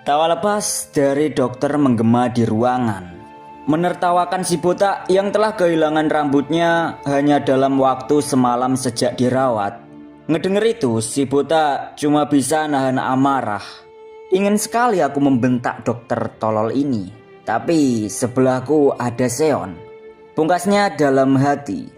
Tawa lepas dari dokter menggema di ruangan, menertawakan si botak yang telah kehilangan rambutnya hanya dalam waktu semalam sejak dirawat. Ngedenger itu, si botak cuma bisa nahan amarah. Ingin sekali aku membentak dokter tolol ini, tapi sebelahku ada Seon. Pungkasnya dalam hati.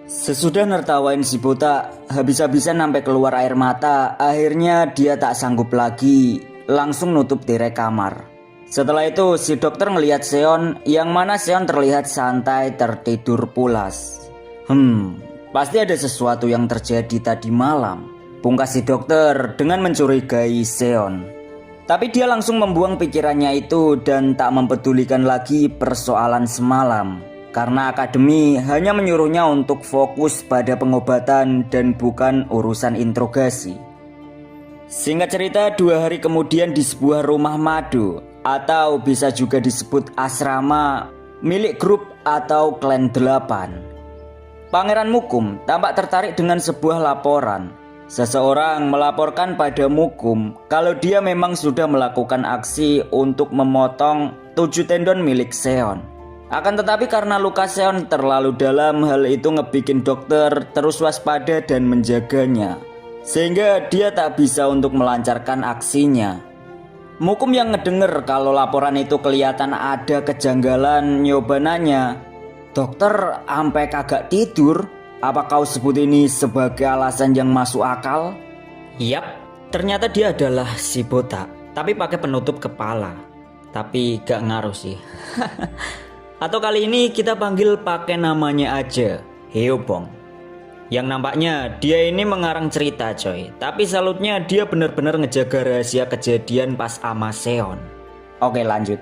Sesudah nertawain si botak, habis-habisan sampai keluar air mata, akhirnya dia tak sanggup lagi, langsung nutup tirai kamar. Setelah itu si dokter ngelihat Seon, yang mana Seon terlihat santai tertidur pulas. Pasti ada sesuatu yang terjadi tadi malam, pungkas si dokter dengan mencurigai Seon. Tapi dia langsung membuang pikirannya itu dan tak mempedulikan lagi persoalan semalam. Karena akademi hanya menyuruhnya untuk fokus pada pengobatan dan bukan urusan interogasi. Singkat cerita, 2 hari kemudian di sebuah rumah madu atau bisa juga disebut asrama milik grup atau klan 8, Pangeran Mukum tampak tertarik dengan sebuah laporan. Seseorang melaporkan pada Mukum kalau dia memang sudah melakukan aksi untuk memotong 7 tendon milik Seon. Akan tetapi karena luka Seon terlalu dalam, hal itu ngebikin dokter terus waspada dan menjaganya, sehingga dia tak bisa untuk melancarkan aksinya. Mukum yang ngedenger kalau laporan itu kelihatan ada kejanggalan, nyoba nanya, "Dokter, ampe kagak tidur? Apa kau sebut ini sebagai alasan yang masuk akal?" Yap, ternyata dia adalah si botak, tapi pakai penutup kepala. Tapi gak ngaruh sih. Atau kali ini kita panggil pakai namanya aja, Heobong. Yang nampaknya dia ini mengarang cerita coy, tapi salutnya dia benar-benar ngejaga rahasia kejadian pas ama Seon. Oke, lanjut.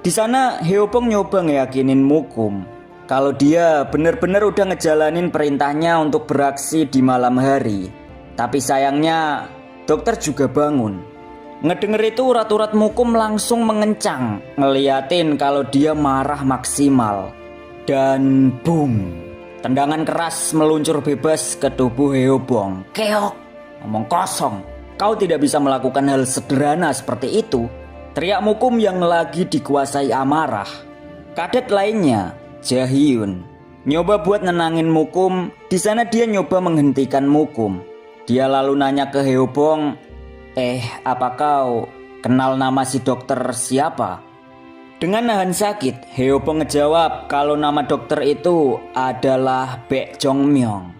Di sana Heobong nyoba ngeyakinin Mukum kalau dia benar-benar udah ngejalanin perintahnya untuk beraksi di malam hari. Tapi sayangnya dokter juga bangun. Ngedenger itu urat-urat Mukum langsung mengencang, ngeliatin kalau dia marah maksimal. Dan boom, tendangan keras meluncur bebas ke tubuh Heobong. "Keok, ngomong kosong, kau tidak bisa melakukan hal sederhana seperti itu," teriak Mukum yang lagi dikuasai amarah. Kadet lainnya, Jahyun, nyoba buat nenangin Mukum. Di sana dia nyoba menghentikan Mukum. Dia lalu nanya ke Heobong, "Apa kau kenal nama si dokter siapa?" Dengan nahan sakit, Heobong ngejawab kalau nama dokter itu adalah Baek Jongmyong.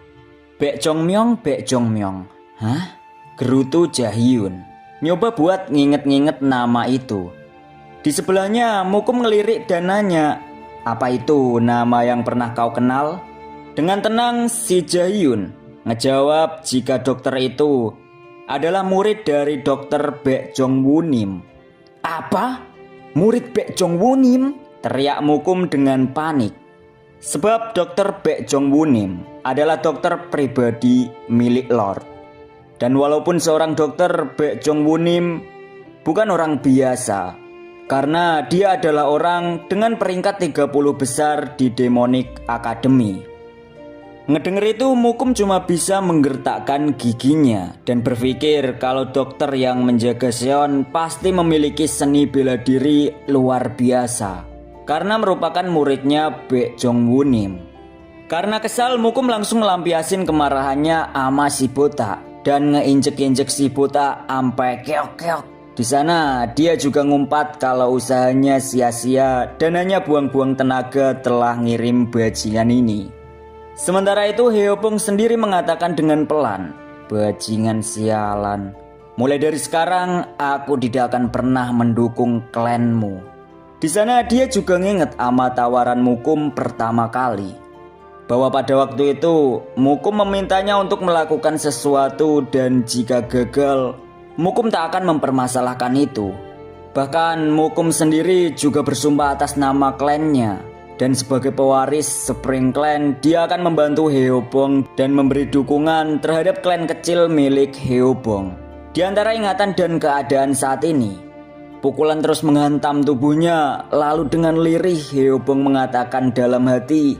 Baek Jongmyong. Hah? Gerutu Jahyun, nyoba buat nginget-nginget nama itu. Di sebelahnya Mukum ngelirik dan nanya, "Apa itu nama yang pernah kau kenal?" Dengan tenang si Jahyun ngejawab jika dokter itu adalah murid dari dokter Baek Jongwoonim. "Apa? Murid Baek Jongwoonim?" teriak Mukum dengan panik. Sebab dokter Baek Jongwoonim adalah dokter pribadi milik Lord. Dan walaupun seorang dokter Baek Jongwoonim bukan orang biasa, karena dia adalah orang dengan peringkat 30 besar di Demonic Academy. Ngedenger itu Mukum cuma bisa menggertakkan giginya dan berpikir kalau dokter yang menjaga Seon pasti memiliki seni bela diri luar biasa karena merupakan muridnya Baek Jongwoonim. Karena kesal, Mukum langsung melampiasin kemarahannya sama si botak dan ngeinjek-injek si botak sampai keok-keok. Di sana dia juga ngumpat kalau usahanya sia-sia dan hanya buang-buang tenaga telah ngirim bajingan ini. Sementara itu Heobong sendiri mengatakan dengan pelan, "Bajingan sialan, mulai dari sekarang aku tidak akan pernah mendukung klanmu." Di sana dia juga nginget ama tawaran Mukum pertama kali, bahwa pada waktu itu Mukum memintanya untuk melakukan sesuatu dan jika gagal, Mukum tak akan mempermasalahkan itu. Bahkan Mukum sendiri juga bersumpah atas nama klannya. Dan sebagai pewaris Spring Clan, dia akan membantu Heobong dan memberi dukungan terhadap klan kecil milik Heobong. Di antara ingatan dan keadaan saat ini, pukulan terus menghantam tubuhnya. Lalu dengan lirih Heobong mengatakan dalam hati,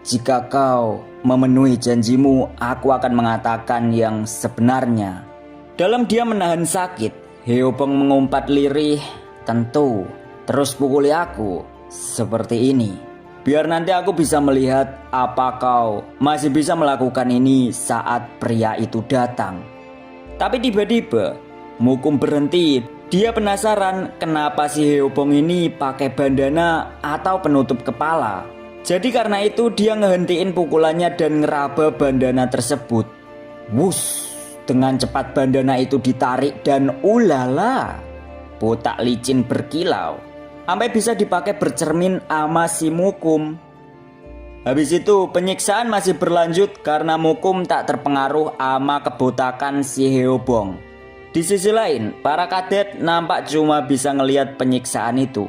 "Jika kau memenuhi janjimu, aku akan mengatakan yang sebenarnya." Dalam dia menahan sakit, Heobong mengumpat lirih, "Tentu, terus pukuli aku seperti ini. Biar nanti aku bisa melihat apa kau masih bisa melakukan ini saat pria itu datang." Tapi tiba-tiba Mukum berhenti. Dia penasaran kenapa si Heobong ini pakai bandana atau penutup kepala. Jadi karena itu dia ngehentiin pukulannya dan ngeraba bandana tersebut. Wush, dengan cepat bandana itu ditarik dan ulala, botak licin berkilau. Sampai bisa dipakai bercermin sama si Mukum. Habis itu penyiksaan masih berlanjut karena Mukum tak terpengaruh sama kebotakan si Heobong. Di sisi lain, para kadet nampak cuma bisa ngelihat penyiksaan itu.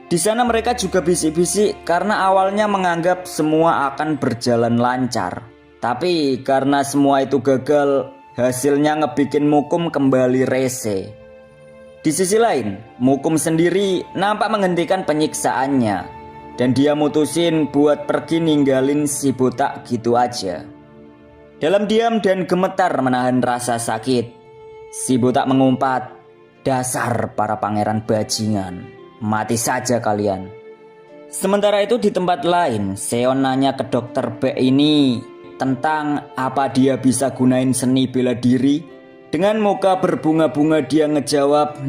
Di sana mereka juga bisik-bisik karena awalnya menganggap semua akan berjalan lancar. Tapi karena semua itu gagal, hasilnya ngebikin Mukum kembali rese. Di sisi lain, Mukum sendiri nampak menghentikan penyiksaannya. Dan dia mutusin buat pergi ninggalin si botak gitu aja. Dalam diam dan gemetar menahan rasa sakit, si botak mengumpat, "Dasar para pangeran bajingan, mati saja kalian." Sementara itu di tempat lain, Seon nanya ke dokter B ini tentang apa dia bisa gunain seni bela diri. Dengan muka berbunga-bunga dia ngejawab,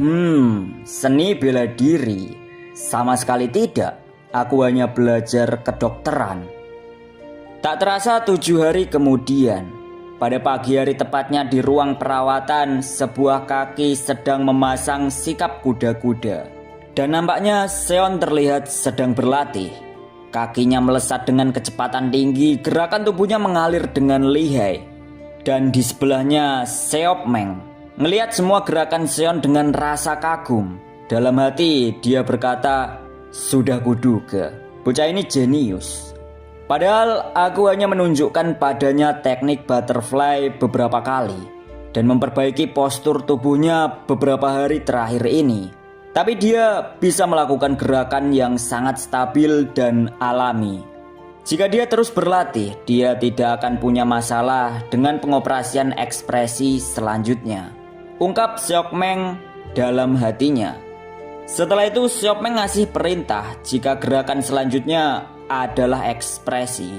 seni bela diri? Sama sekali tidak, aku hanya belajar kedokteran." Tak terasa 7 hari kemudian, pada pagi hari tepatnya di ruang perawatan, sebuah kaki sedang memasang sikap kuda-kuda. Dan nampaknya Seon terlihat sedang berlatih. Kakinya melesat dengan kecepatan tinggi, gerakan tubuhnya mengalir dengan lihai. Dan di sebelahnya Seopmeng ngelihat semua gerakan Seon dengan rasa kagum. Dalam hati dia berkata, "Sudah kuduga, bocah ini jenius. Padahal aku hanya menunjukkan padanya teknik butterfly beberapa kali dan memperbaiki postur tubuhnya beberapa hari terakhir ini. Tapi dia bisa melakukan gerakan yang sangat stabil dan alami. Jika dia terus berlatih, dia tidak akan punya masalah dengan pengoperasian ekspresi selanjutnya," ungkap Seopmeng dalam hatinya. Setelah itu Seopmeng ngasih perintah jika gerakan selanjutnya adalah ekspresi.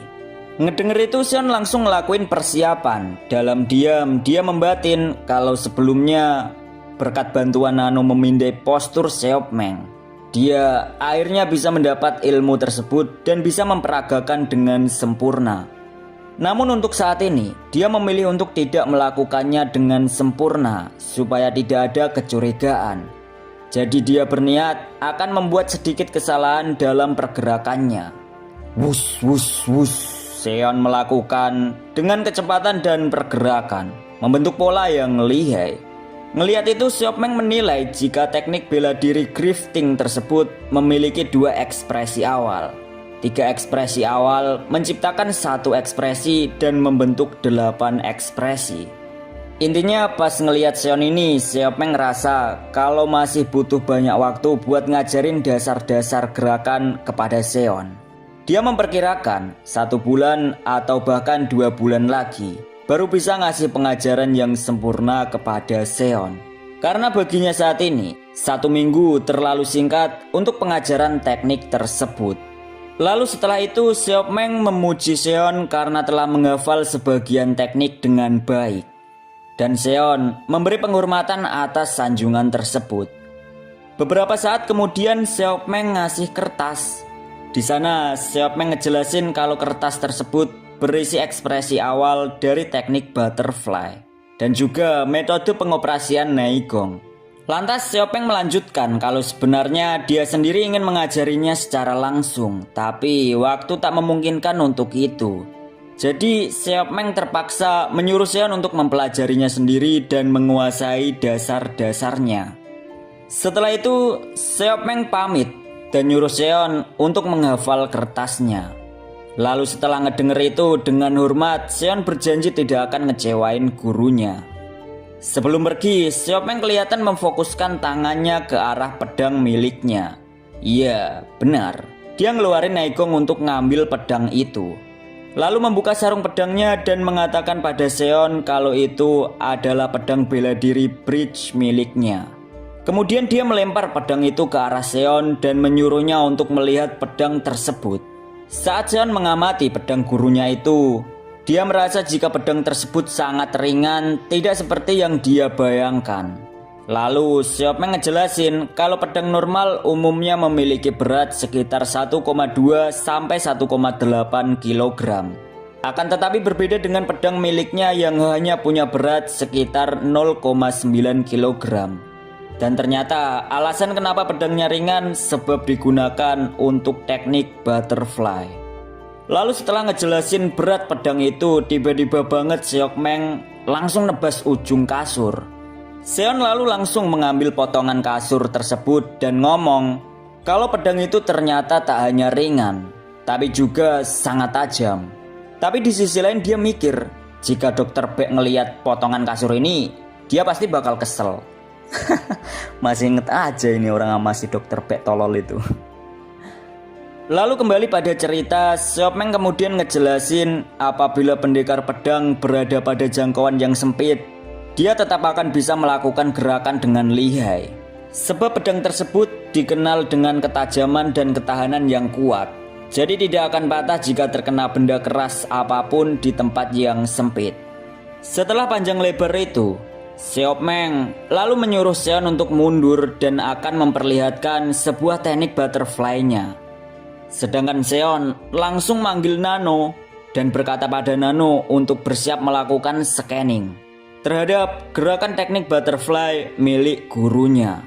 Ngedenger itu Seon langsung ngelakuin persiapan. Dalam diam dia membatin kalau sebelumnya berkat bantuan Nano memindai postur Seopmeng, dia akhirnya bisa mendapat ilmu tersebut dan bisa memperagakan dengan sempurna. Namun untuk saat ini dia memilih untuk tidak melakukannya dengan sempurna supaya tidak ada kecurigaan. Jadi dia berniat akan membuat sedikit kesalahan dalam pergerakannya. Wush, wush, wush, Seon melakukan dengan kecepatan dan pergerakan, membentuk pola yang lihai. Ngelihat itu Seopmeng menilai jika teknik bela diri grifting tersebut memiliki 2 ekspresi awal. 3 ekspresi awal menciptakan 1 ekspresi dan membentuk 8 ekspresi. Intinya pas ngelihat Seon ini, Seopmeng ngerasa kalau masih butuh banyak waktu buat ngajarin dasar-dasar gerakan kepada Seon. Dia memperkirakan 1 bulan atau bahkan 2 bulan lagi baru bisa ngasih pengajaran yang sempurna kepada Seon. Karena baginya saat ini 1 minggu terlalu singkat untuk pengajaran teknik tersebut. Lalu setelah itu Seopmeng memuji Seon karena telah menghafal sebagian teknik dengan baik. Dan Seon memberi penghormatan atas sanjungan tersebut. Beberapa saat kemudian Seopmeng ngasih kertas. Di sana Seopmeng ngejelasin kalau kertas tersebut berisi ekspresi awal dari teknik butterfly dan juga metode pengoperasian Neigong. Lantas Seopmeng melanjutkan kalau sebenarnya dia sendiri ingin mengajarinya secara langsung, tapi waktu tak memungkinkan untuk itu. Jadi Seopmeng terpaksa menyuruh Seon untuk mempelajarinya sendiri dan menguasai dasar-dasarnya. Setelah itu Seopmeng pamit dan nyuruh Seon untuk menghafal kertasnya. Lalu setelah ngedenger itu dengan hormat, Seon berjanji tidak akan ngecewain gurunya. Sebelum pergi, Seopmeng kelihatan memfokuskan tangannya ke arah pedang miliknya. Iya, benar. Dia ngeluarin Neigong untuk ngambil pedang itu. lalu membuka sarung pedangnya dan mengatakan pada Seon kalau itu adalah pedang bela diri Bridge miliknya. Kemudian dia melempar pedang itu ke arah Seon dan menyuruhnya untuk melihat pedang tersebut. Saat Seon mengamati pedang gurunya itu, dia merasa jika pedang tersebut sangat ringan, tidak seperti yang dia bayangkan. Lalu Seopmeng ngejelasin kalau pedang normal umumnya memiliki berat sekitar 1,2 sampai 1,8 kg. Akan tetapi berbeda dengan pedang miliknya yang hanya punya berat sekitar 0,9 kg. Dan ternyata alasan kenapa pedangnya ringan sebab digunakan untuk teknik butterfly. Lalu setelah ngejelasin berat pedang itu, tiba-tiba banget Seopmeng langsung nebas ujung kasur. Seon lalu langsung mengambil potongan kasur tersebut dan ngomong kalau pedang itu ternyata tak hanya ringan, tapi juga sangat tajam. Tapi di sisi lain dia mikir, jika Dr. Baek ngelihat potongan kasur ini, dia pasti bakal kesel. Masih inget aja ini orang sama si Dr. Baek tolol itu. Lalu kembali pada cerita, Seopmeng kemudian ngejelasin apabila pendekar pedang berada pada jangkauan yang sempit, dia tetap akan bisa melakukan gerakan dengan lihai. Sebab pedang tersebut dikenal dengan ketajaman dan ketahanan yang kuat. Jadi tidak akan patah jika terkena benda keras apapun di tempat yang sempit. Setelah panjang lebar itu, Seopmeng lalu menyuruh Seon untuk mundur dan akan memperlihatkan sebuah teknik butterfly-nya. Sedangkan Seon langsung manggil Nano dan berkata pada Nano untuk bersiap melakukan scanning terhadap gerakan teknik butterfly milik gurunya.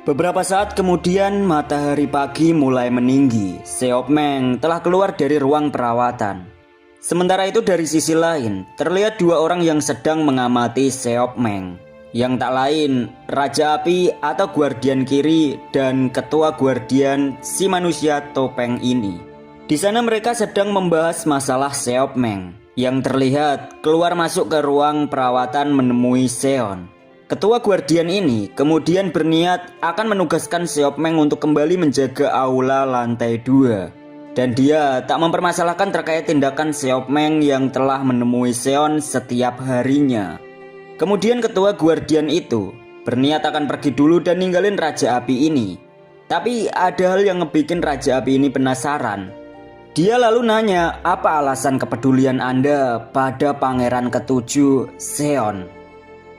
Beberapa saat kemudian matahari pagi mulai meninggi. Seopmeng telah keluar dari ruang perawatan. Sementara itu dari sisi lain, terlihat dua orang yang sedang mengamati Seopmeng, yang tak lain Raja Api atau Guardian Kiri dan Ketua Guardian si manusia topeng ini. Di sana mereka sedang membahas masalah Seopmeng, yang terlihat keluar masuk ke ruang perawatan menemui Seon. Ketua Guardian ini kemudian berniat akan menugaskan Seopmeng untuk kembali menjaga aula lantai 2. Dan dia tak mempermasalahkan terkait tindakan Seopmeng yang telah menemui Seon setiap harinya. Kemudian ketua Guardian itu berniat akan pergi dulu dan ninggalin Raja Api ini. Tapi ada hal yang ngebikin Raja Api ini penasaran. Dia lalu nanya, apa alasan kepedulian Anda pada pangeran ketujuh Seon?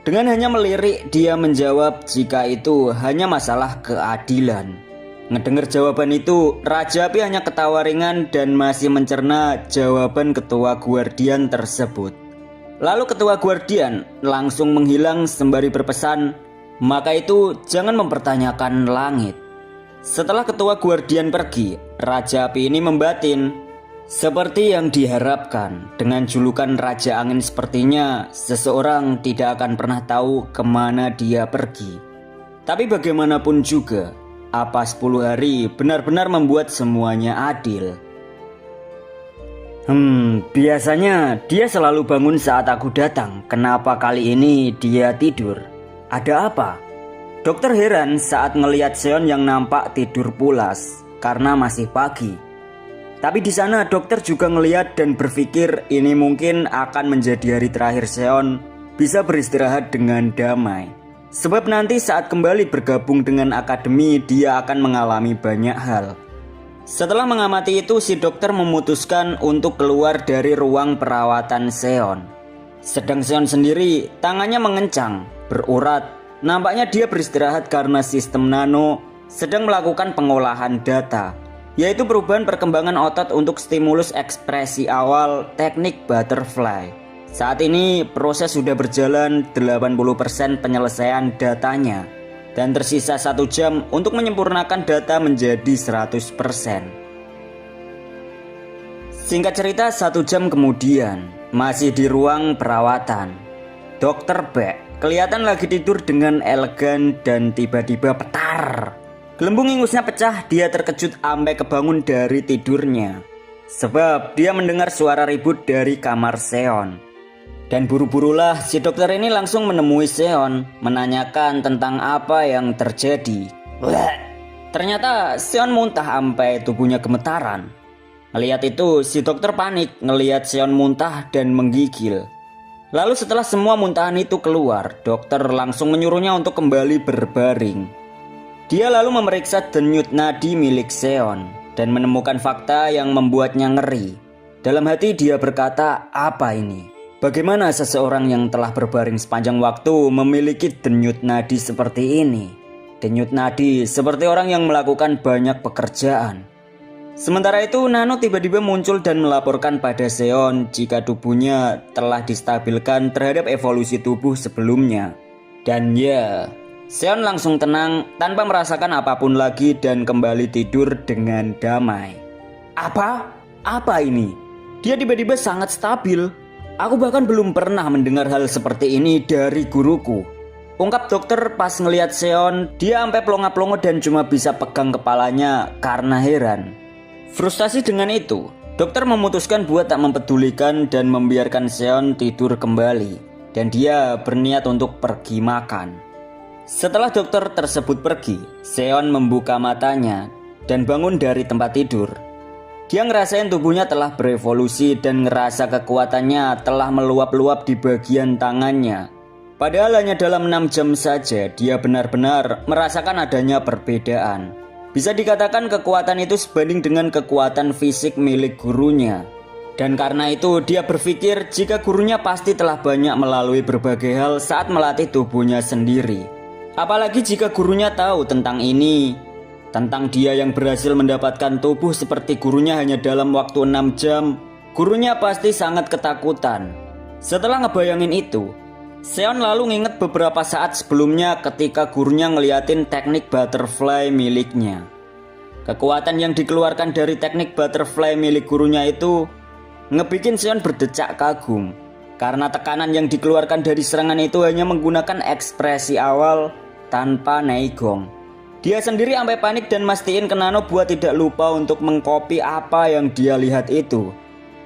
Dengan hanya melirik, dia menjawab jika itu hanya masalah keadilan. Ngedengar jawaban itu, Raja Api hanya ketawa ringan dan masih mencerna jawaban ketua Guardian tersebut. Lalu ketua Guardian langsung menghilang sembari berpesan, maka itu jangan mempertanyakan langit. Setelah ketua Guardian pergi, Raja Api ini membatin, seperti yang diharapkan, dengan julukan Raja Angin sepertinya seseorang tidak akan pernah tahu kemana dia pergi. Tapi bagaimanapun juga, apa 10 hari benar-benar membuat semuanya adil? Biasanya dia selalu bangun saat aku datang. Kenapa kali ini dia tidur? Ada apa? Dokter heran saat ngelihat Seon yang nampak tidur pulas karena masih pagi. Tapi di sana dokter juga ngelihat dan berpikir ini mungkin akan menjadi hari terakhir Seon bisa beristirahat dengan damai. Sebab nanti saat kembali bergabung dengan akademi dia akan mengalami banyak hal. Setelah mengamati itu, si dokter memutuskan untuk keluar dari ruang perawatan Seon. Sedang Seon sendiri tangannya mengencang, berurat. Nampaknya dia beristirahat karena sistem Nano sedang melakukan pengolahan data, yaitu perubahan perkembangan otot untuk stimulus ekspresi awal teknik butterfly. Saat ini proses sudah berjalan 80% penyelesaian datanya dan tersisa 1 jam untuk menyempurnakan data menjadi 100%. Singkat cerita 1 jam kemudian, masih di ruang perawatan, Dr. Baek kelihatan lagi tidur dengan elegan dan tiba-tiba petar. Gelembung ingusnya pecah, dia terkejut sampai kebangun dari tidurnya. Sebab dia mendengar suara ribut dari kamar Seon. Dan buru-burulah si dokter ini langsung menemui Seon, menanyakan tentang apa yang terjadi. Ternyata Seon muntah sampai tubuhnya gemetaran. Ngeliat itu, si dokter panik ngeliat Seon muntah dan menggigil. Lalu setelah semua muntahan itu keluar, dokter langsung menyuruhnya untuk kembali berbaring. Dia lalu memeriksa denyut nadi milik Seon dan menemukan fakta yang membuatnya ngeri. Dalam hati dia berkata, apa ini? Bagaimana seseorang yang telah berbaring sepanjang waktu memiliki denyut nadi seperti ini? Denyut nadi seperti orang yang melakukan banyak pekerjaan. Sementara itu Nano tiba-tiba muncul dan melaporkan pada Seon jika tubuhnya telah distabilkan terhadap evolusi tubuh sebelumnya. Dan ya, Seon langsung tenang tanpa merasakan apapun lagi dan kembali tidur dengan damai. Apa? Apa ini? Dia tiba-tiba sangat stabil. Aku bahkan belum pernah mendengar hal seperti ini dari guruku. Ungkap dokter pas ngelihat Seon, dia sampai pelongo-pelongo dan cuma bisa pegang kepalanya karena heran. Frustasi dengan itu, dokter memutuskan buat tak mempedulikan dan membiarkan Seon tidur kembali. Dan dia berniat untuk pergi makan. Setelah dokter tersebut pergi, Seon membuka matanya dan bangun dari tempat tidur. Dia ngerasain tubuhnya telah berevolusi dan ngerasa kekuatannya telah meluap-luap di bagian tangannya. Padahal hanya dalam 6 jam saja dia benar-benar merasakan adanya perbedaan. Bisa dikatakan kekuatan itu sebanding dengan kekuatan fisik milik gurunya. Dan karena itu dia berpikir jika gurunya pasti telah banyak melalui berbagai hal saat melatih tubuhnya sendiri. Apalagi jika gurunya tahu tentang ini, tentang dia yang berhasil mendapatkan tubuh seperti gurunya hanya dalam waktu 6 jam, gurunya pasti sangat ketakutan. Setelah ngebayangin itu, Seon lalu nginget beberapa saat sebelumnya ketika gurunya ngeliatin teknik butterfly miliknya. Kekuatan yang dikeluarkan dari teknik butterfly milik gurunya itu ngebikin Seon berdecak kagum. Karena tekanan yang dikeluarkan dari serangan itu hanya menggunakan ekspresi awal tanpa neigong. Dia sendiri sampai panik dan mastiin ke Nano buat tidak lupa untuk mengcopy apa yang dia lihat itu.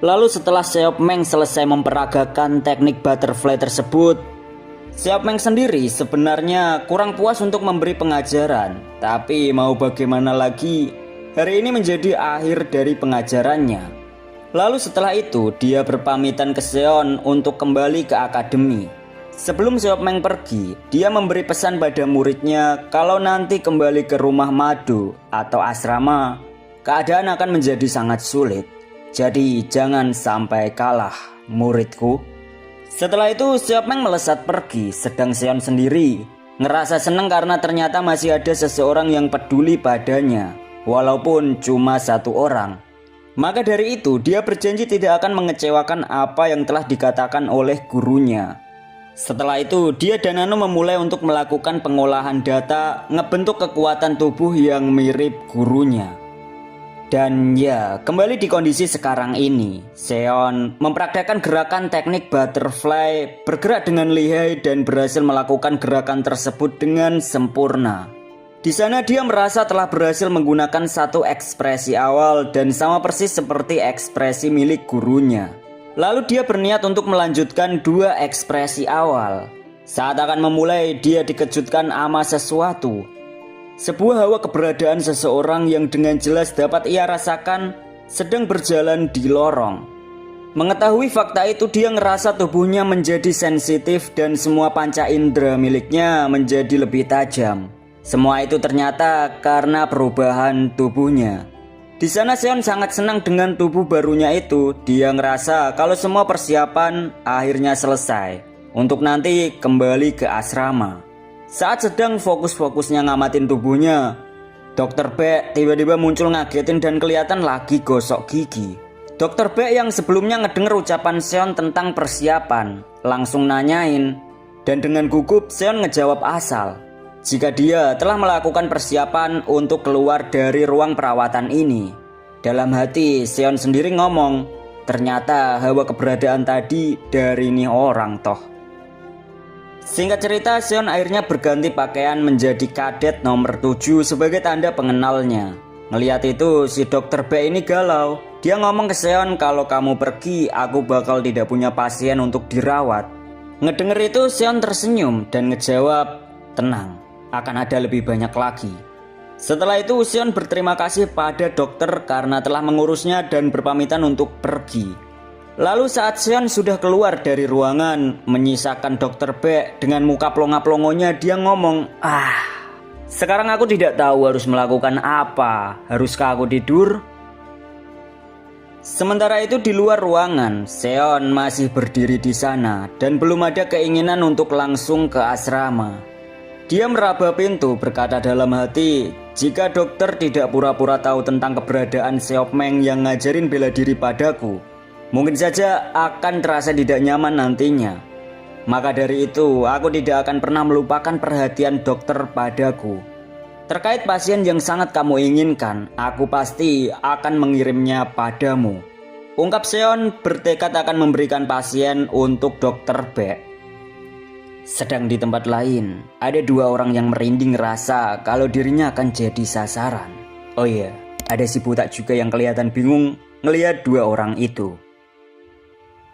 Lalu setelah Seopmeng selesai memperagakan teknik butterfly tersebut, Seopmeng sendiri sebenarnya kurang puas untuk memberi pengajaran. Tapi mau bagaimana lagi, hari ini menjadi akhir dari pengajarannya. Lalu setelah itu dia berpamitan ke Seon untuk kembali ke akademi. Sebelum Seopmeng pergi, dia memberi pesan pada muridnya kalau nanti kembali ke rumah madu atau asrama, keadaan akan menjadi sangat sulit. Jadi jangan sampai kalah, muridku. Setelah itu Seopmeng melesat pergi, sedang Seon sendiri ngerasa senang karena ternyata masih ada seseorang yang peduli padanya, walaupun cuma satu orang. Maka dari itu dia berjanji tidak akan mengecewakan apa yang telah dikatakan oleh gurunya. Setelah itu dia dan Nano memulai untuk melakukan pengolahan data ngebentuk kekuatan tubuh yang mirip gurunya. Dan ya, kembali di kondisi sekarang ini, Seon mempraktekkan gerakan teknik butterfly, bergerak dengan lihai dan berhasil melakukan gerakan tersebut dengan sempurna. Di sana dia merasa telah berhasil menggunakan satu ekspresi awal dan sama persis seperti ekspresi milik gurunya. Lalu dia berniat untuk melanjutkan 2 ekspresi awal. Saat akan memulai, dia dikejutkan sama sesuatu. Sebuah hawa keberadaan seseorang yang dengan jelas dapat ia rasakan sedang berjalan di lorong. Mengetahui fakta itu, dia ngerasa tubuhnya menjadi sensitif dan semua panca indera miliknya menjadi lebih tajam. Semua itu ternyata karena perubahan tubuhnya. Di sana Seon sangat senang dengan tubuh barunya itu. Dia ngerasa kalau semua persiapan akhirnya selesai untuk nanti kembali ke asrama. Saat sedang fokus-fokusnya ngamatin tubuhnya, Dr. Baek tiba-tiba muncul ngagetin dan kelihatan lagi gosok gigi. Dr. Baek yang sebelumnya ngedenger ucapan Seon tentang persiapan langsung nanyain, dan dengan gugup Seon ngejawab asal jika dia telah melakukan persiapan untuk keluar dari ruang perawatan ini. Dalam hati Seon sendiri ngomong, ternyata hawa keberadaan tadi dari ini orang toh. Singkat cerita, Seon akhirnya berganti pakaian menjadi kadet nomor 7 sebagai tanda pengenalnya. Ngeliat itu, si Dr. B ini galau. Dia ngomong ke Seon kalau kamu pergi, aku bakal tidak punya pasien untuk dirawat. Ngedenger itu, Seon tersenyum dan ngejawab, tenang, akan ada lebih banyak lagi. Setelah itu Seon berterima kasih pada dokter karena telah mengurusnya dan berpamitan untuk pergi. Lalu saat Seon sudah keluar dari ruangan, menyisakan dokter Baek dengan muka plonga-plongonya, dia ngomong, sekarang aku tidak tahu harus melakukan apa. Haruskah aku tidur? Sementara itu di luar ruangan, Seon masih berdiri di sana dan belum ada keinginan untuk langsung ke asrama. Dia meraba pintu berkata dalam hati, jika dokter tidak pura-pura tahu tentang keberadaan Seopmeng yang ngajarin bela diri padaku, mungkin saja akan terasa tidak nyaman nantinya. Maka dari itu, aku tidak akan pernah melupakan perhatian dokter padaku. Terkait pasien yang sangat kamu inginkan, aku pasti akan mengirimnya padamu. Ungkap Seon bertekad akan memberikan pasien untuk dokter Baek. Sedang di tempat lain, ada dua orang yang merinding rasa kalau dirinya akan jadi sasaran. Oh iya, ada si buta juga yang kelihatan bingung ngelihat dua orang itu.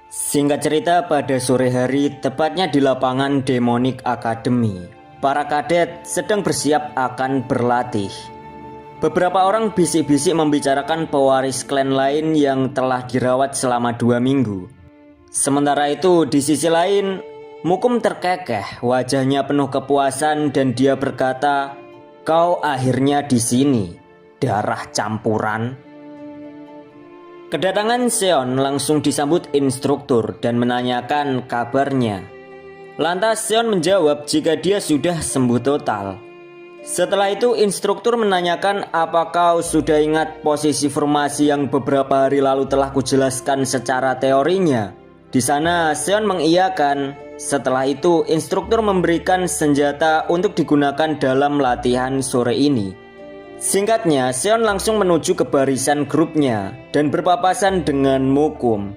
Singkat cerita, pada sore hari, tepatnya di lapangan Demonic Academy, para kadet sedang bersiap akan berlatih. Beberapa orang bisik-bisik membicarakan pewaris klan lain yang telah dirawat selama 2 minggu. Sementara itu, di sisi lain, Mukum terkekeh, wajahnya penuh kepuasan dan dia berkata, "Kau akhirnya di sini, darah campuran." Kedatangan Seon langsung disambut instruktur dan menanyakan kabarnya. Lantas Seon menjawab jika dia sudah sembuh total. Setelah itu instruktur menanyakan apakah kau sudah ingat posisi formasi yang beberapa hari lalu telah kujelaskan secara teorinya. Di sana Seon mengiyakan. Setelah itu instruktur memberikan senjata untuk digunakan dalam latihan sore ini. Singkatnya, Seon langsung menuju ke barisan grupnya dan berpapasan dengan Mukum.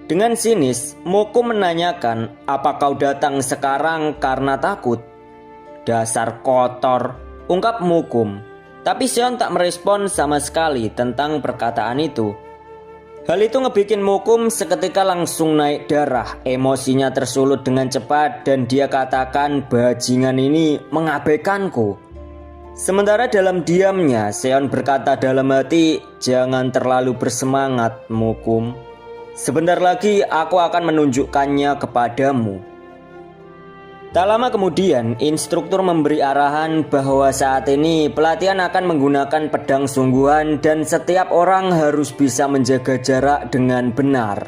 Dengan sinis, Mukum menanyakan, "Apa kau datang sekarang karena takut?" "Dasar kotor," ungkap Mukum. Tapi Seon tak merespon sama sekali tentang perkataan itu. Hal itu ngebikin Mukum seketika langsung naik darah. Emosinya tersulut dengan cepat dan dia katakan bajingan ini mengabaikanku. Sementara dalam diamnya Seon berkata dalam hati, "Jangan terlalu bersemangat, Mukum. Sebentar lagi aku akan menunjukkannya kepadamu." Tak lama kemudian, instruktur memberi arahan bahwa saat ini pelatihan akan menggunakan pedang sungguhan dan setiap orang harus bisa menjaga jarak dengan benar.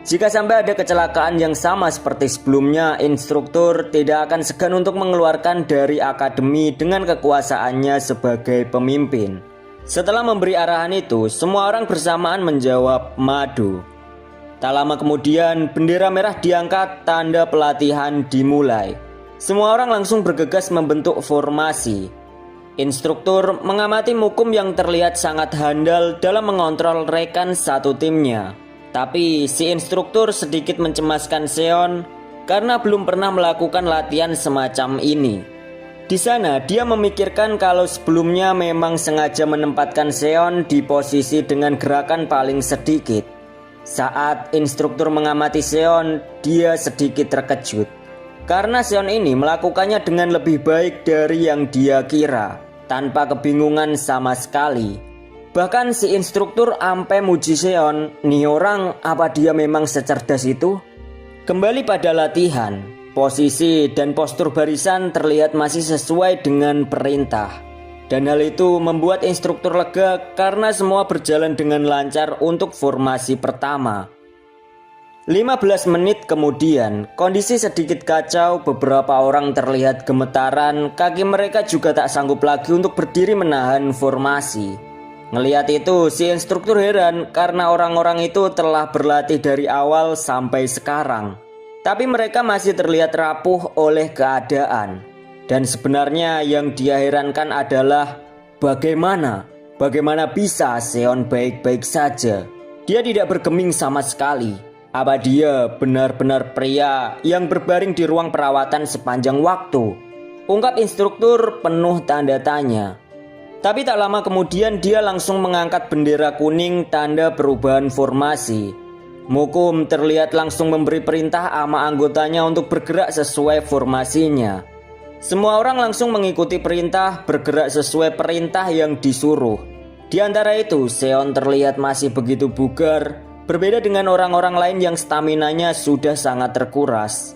Jika sampai ada kecelakaan yang sama seperti sebelumnya, instruktur tidak akan segan untuk mengeluarkan dari akademi dengan kekuasaannya sebagai pemimpin. Setelah memberi arahan itu, semua orang bersamaan menjawab madu. Tak lama kemudian, bendera merah diangkat, tanda pelatihan dimulai. Semua orang langsung bergegas membentuk formasi. Instruktur mengamati Mukum yang terlihat sangat handal dalam mengontrol rekan satu timnya. Tapi si instruktur sedikit mencemaskan Seon karena belum pernah melakukan latihan semacam ini. Di sana dia memikirkan kalau sebelumnya memang sengaja menempatkan Seon di posisi dengan gerakan paling sedikit. Saat instruktur mengamati Seon, dia sedikit terkejut. Karena Seon ini melakukannya dengan lebih baik dari yang dia kira, tanpa kebingungan sama sekali. Bahkan si instruktur ampe muji Seon, "Nih orang, apa dia memang secerdas itu?" Kembali pada latihan, posisi dan postur barisan terlihat masih sesuai dengan perintah. Dan hal itu membuat instruktur lega karena semua berjalan dengan lancar untuk formasi pertama. 15 menit kemudian, kondisi sedikit kacau, beberapa orang terlihat gemetaran, kaki mereka juga tak sanggup lagi untuk berdiri menahan formasi. Ngelihat itu, si instruktur heran karena orang-orang itu telah berlatih dari awal sampai sekarang. Tapi mereka masih terlihat rapuh oleh keadaan. Dan sebenarnya yang dia herankan adalah bagaimana bisa Seon baik-baik saja. Dia tidak bergeming sama sekali. Apa dia benar-benar pria yang berbaring di ruang perawatan sepanjang waktu? Ungkap instruktur penuh tanda tanya. Tapi tak lama kemudian dia langsung mengangkat bendera kuning tanda perubahan formasi. Mukum terlihat langsung memberi perintah sama anggotanya untuk bergerak sesuai formasinya. Semua orang langsung mengikuti perintah, bergerak sesuai perintah yang disuruh. Di antara itu, Seon terlihat masih begitu bugar, berbeda dengan orang-orang lain yang staminanya sudah sangat terkuras.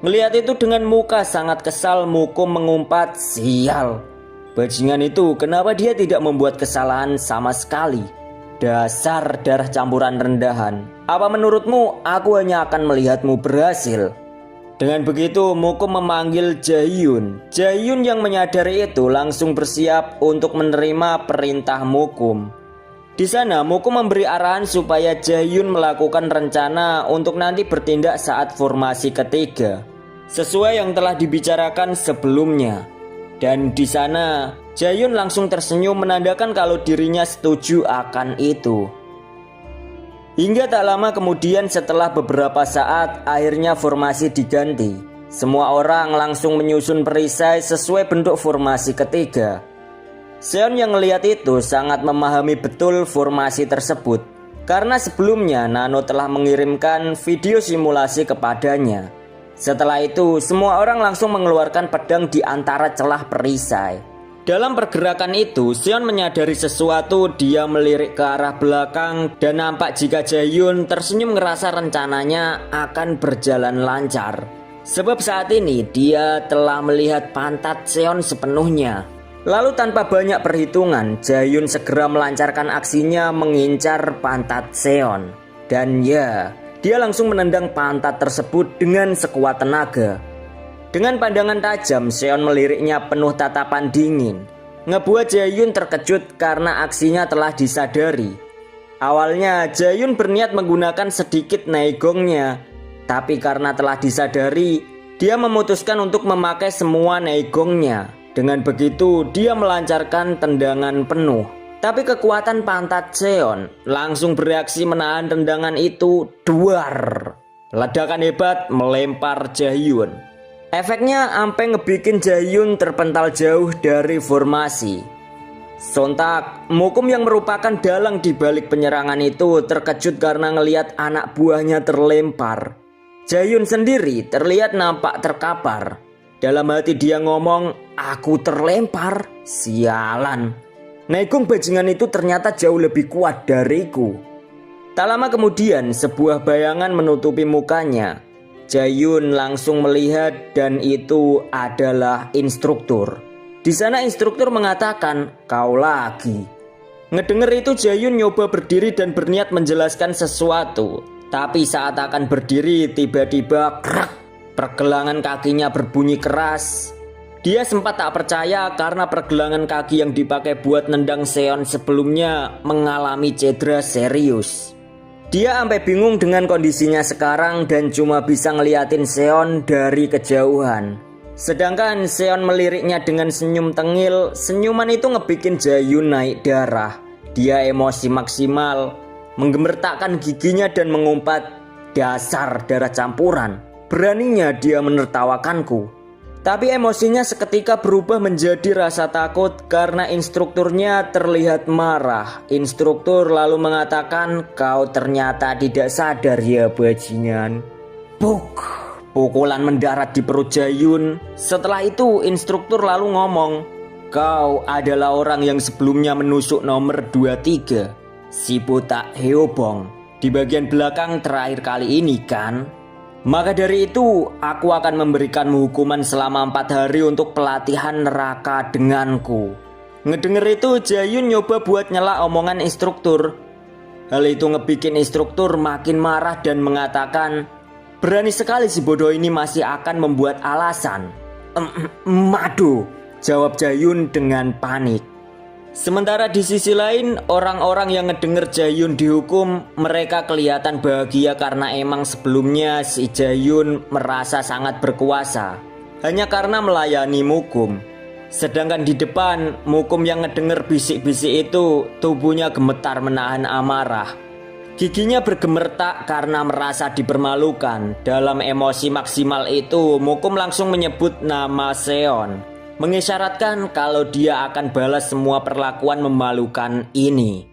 Melihat itu dengan muka sangat kesal, Mukum mengumpat, "Sial, bajingan itu kenapa dia tidak membuat kesalahan sama sekali? Dasar darah campuran rendahan. Apa menurutmu aku hanya akan melihatmu berhasil?" Dengan begitu Mukum memanggil Jaehyun. Jaehyun yang menyadari itu langsung bersiap untuk menerima perintah Mukum. Di sana Mukum memberi arahan supaya Jaehyun melakukan rencana untuk nanti bertindak saat formasi ketiga, sesuai yang telah dibicarakan sebelumnya. Dan di sana Jaehyun langsung tersenyum menandakan kalau dirinya setuju akan itu. Hingga tak lama kemudian setelah beberapa saat akhirnya formasi diganti. Semua orang langsung menyusun perisai sesuai bentuk formasi ketiga. Seon yang melihat itu sangat memahami betul formasi tersebut, karena sebelumnya Nano telah mengirimkan video simulasi kepadanya. Setelah itu semua orang langsung mengeluarkan pedang di antara celah perisai. Dalam pergerakan itu Seon menyadari sesuatu. Dia melirik ke arah belakang dan nampak jika Jaehyun tersenyum ngerasa rencananya akan berjalan lancar. Sebab saat ini dia telah melihat pantat Seon sepenuhnya. Lalu tanpa banyak perhitungan Jaehyun segera melancarkan aksinya mengincar pantat Seon. Dan ya, dia langsung menendang pantat tersebut dengan sekuat tenaga. Dengan pandangan tajam, Seon meliriknya penuh tatapan dingin. Ngebuat Jaehyun terkejut karena aksinya telah disadari. Awalnya Jaehyun berniat menggunakan sedikit naegongnya, tapi karena telah disadari, dia memutuskan untuk memakai semua naegongnya. Dengan begitu, dia melancarkan tendangan penuh. Tapi kekuatan pantat Seon langsung bereaksi menahan tendangan itu. Duar! Ledakan hebat melempar Jaehyun. Efeknya sampai ngebikin Jaehyun terpental jauh dari formasi. Sontak, Mukum yang merupakan dalang di balik penyerangan itu terkejut karena ngelihat anak buahnya terlempar. Jaehyun sendiri terlihat nampak terkapar. Dalam hati dia ngomong, "Aku terlempar, sialan. Naegong bajingan itu ternyata jauh lebih kuat dariku." Tak lama kemudian sebuah bayangan menutupi mukanya. Jaehyun langsung melihat dan itu adalah instruktur. Di sana instruktur mengatakan, "Kau lagi." Ngedenger itu Jaehyun nyoba berdiri dan berniat menjelaskan sesuatu. Tapi saat akan berdiri tiba-tiba krak, pergelangan kakinya berbunyi keras. Dia sempat tak percaya karena pergelangan kaki yang dipakai buat nendang Seon sebelumnya mengalami cedera serius. Dia sampai bingung dengan kondisinya sekarang dan cuma bisa ngeliatin Seon dari kejauhan. Sedangkan Seon meliriknya dengan senyum tengil. Senyuman itu ngebikin Jaehyun naik darah. Dia emosi maksimal, menggemertakkan giginya dan mengumpat, "Dasar darah campuran, beraninya dia menertawakanku." Tapi emosinya seketika berubah menjadi rasa takut karena instrukturnya terlihat marah. Instruktur lalu mengatakan, "Kau ternyata tidak sadar ya bajingan." Puk! Pukulan mendarat di perut Jaehyun. Setelah itu instruktur lalu ngomong, "Kau adalah orang yang sebelumnya menusuk nomor 23, si botak Heobong, di bagian belakang terakhir kali ini kan? Maka dari itu aku akan memberikanmu hukuman selama 4 hari untuk pelatihan neraka denganku." Ngedenger itu Jaehyun nyoba buat nyela omongan instruktur. Hal itu ngebikin instruktur makin marah dan mengatakan, "Berani sekali si bodoh ini masih akan membuat alasan." Madu, jawab Jaehyun dengan panik. Sementara di sisi lain, orang-orang yang ngedenger Jaehyun dihukum, mereka kelihatan bahagia karena emang sebelumnya si Jaehyun merasa sangat berkuasa hanya karena melayani Mukum. Sedangkan di depan, Mukum yang ngedenger bisik-bisik itu tubuhnya gemetar menahan amarah. Giginya bergemertak karena merasa dipermalukan. Dalam emosi maksimal itu, Mukum langsung menyebut nama Seon, mengisyaratkan kalau dia akan balas semua perlakuan memalukan ini.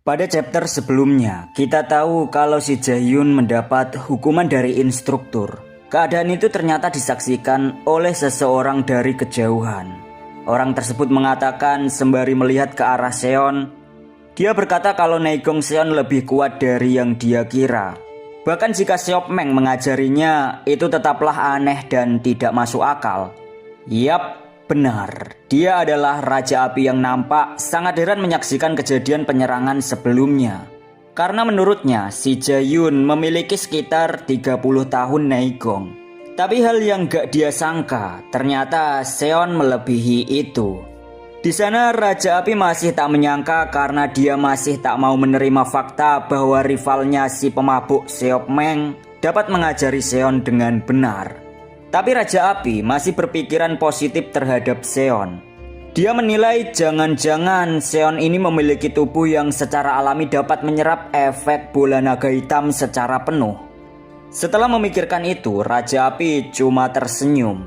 Pada chapter sebelumnya, kita tahu kalau si Jaehyun mendapat hukuman dari instruktur. Keadaan itu ternyata disaksikan oleh seseorang dari kejauhan. Orang tersebut mengatakan sembari melihat ke arah Seon, dia berkata kalau Naegong Seon lebih kuat dari yang dia kira. Bahkan jika Seopmeng mengajarinya, itu tetaplah aneh dan tidak masuk akal. Yap, benar. Dia adalah Raja Api yang nampak sangat heran menyaksikan kejadian penyerangan sebelumnya. Karena menurutnya si Jae-yun memiliki sekitar 30 tahun Naegong. Tapi hal yang gak dia sangka, ternyata Seon melebihi itu. Di sana Raja Api masih tak menyangka karena dia masih tak mau menerima fakta bahwa rivalnya si pemabuk Seopmeng dapat mengajari Seon dengan benar. Tapi Raja Api masih berpikiran positif terhadap Seon. Dia menilai jangan-jangan Seon ini memiliki tubuh yang secara alami dapat menyerap efek bola naga hitam secara penuh. Setelah memikirkan itu, Raja Api cuma tersenyum.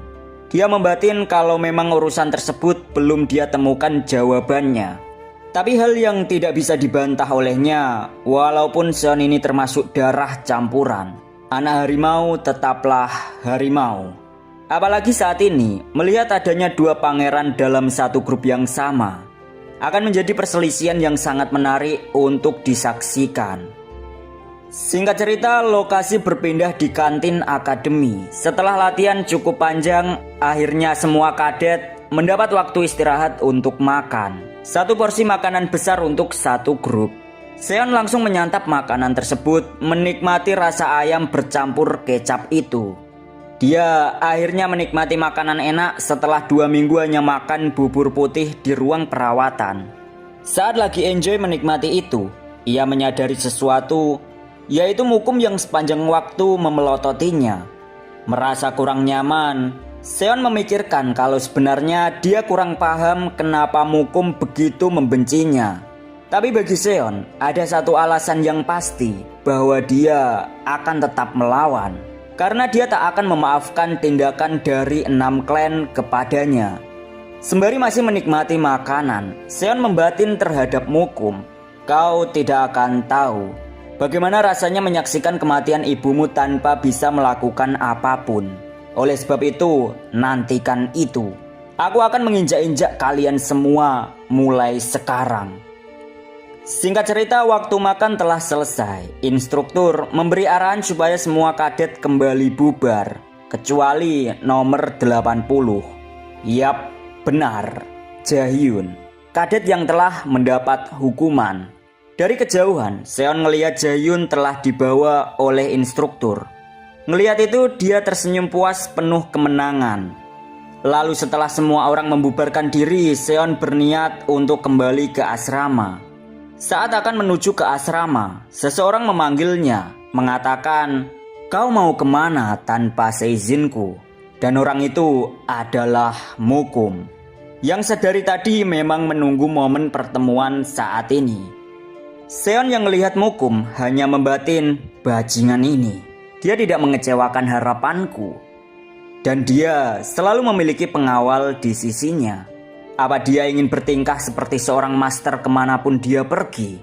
Dia membatin kalau memang urusan tersebut belum dia temukan jawabannya. Tapi hal yang tidak bisa dibantah olehnya, walaupun Seon ini termasuk darah campuran, anak harimau tetaplah harimau. Apalagi saat ini, melihat adanya dua pangeran dalam satu grup yang sama, akan menjadi perselisihan yang sangat menarik untuk disaksikan. Singkat cerita, lokasi berpindah di kantin akademi. Setelah latihan cukup panjang, akhirnya semua kadet mendapat waktu istirahat untuk makan. Satu porsi makanan besar untuk satu grup. Seon langsung menyantap makanan tersebut, menikmati rasa ayam bercampur kecap itu. Dia akhirnya menikmati makanan enak setelah 2 minggu hanya makan bubur putih di ruang perawatan. Saat lagi enjoy menikmati itu, ia menyadari sesuatu, yaitu Mukum yang sepanjang waktu memelototinya. Merasa kurang nyaman, Seon memikirkan kalau sebenarnya dia kurang paham kenapa Mukum begitu membencinya. Tapi bagi Seon, ada satu alasan yang pasti bahwa dia akan tetap melawan. Karena dia tak akan memaafkan tindakan dari 6 klan kepadanya. Sembari masih menikmati makanan, Seon membatin terhadap Mukum. Kau tidak akan tahu bagaimana rasanya menyaksikan kematian ibumu tanpa bisa melakukan apapun. Oleh sebab itu, nantikan itu. Aku akan menginjak-injak kalian semua mulai sekarang. Singkat cerita, waktu makan telah selesai. Instruktur memberi arahan supaya semua kadet kembali bubar, kecuali nomor 80. Yap, benar, Jae-yun, kadet yang telah mendapat hukuman. Dari kejauhan, Seon melihat Jae-yun telah dibawa oleh instruktur. Ngelihat itu, dia tersenyum puas penuh kemenangan. Lalu setelah semua orang membubarkan diri, Seon berniat untuk kembali ke asrama. Saat akan menuju ke asrama, seseorang memanggilnya, mengatakan, "Kau mau kemana tanpa seizinku?" Dan orang itu adalah Mukum, yang sedari tadi memang menunggu momen pertemuan saat ini. Seon yang melihat Mukum hanya membatin, bajingan ini, dia tidak mengecewakan harapanku. Dan dia selalu memiliki pengawal di sisinya. Apa dia ingin bertingkah seperti seorang master kemanapun dia pergi?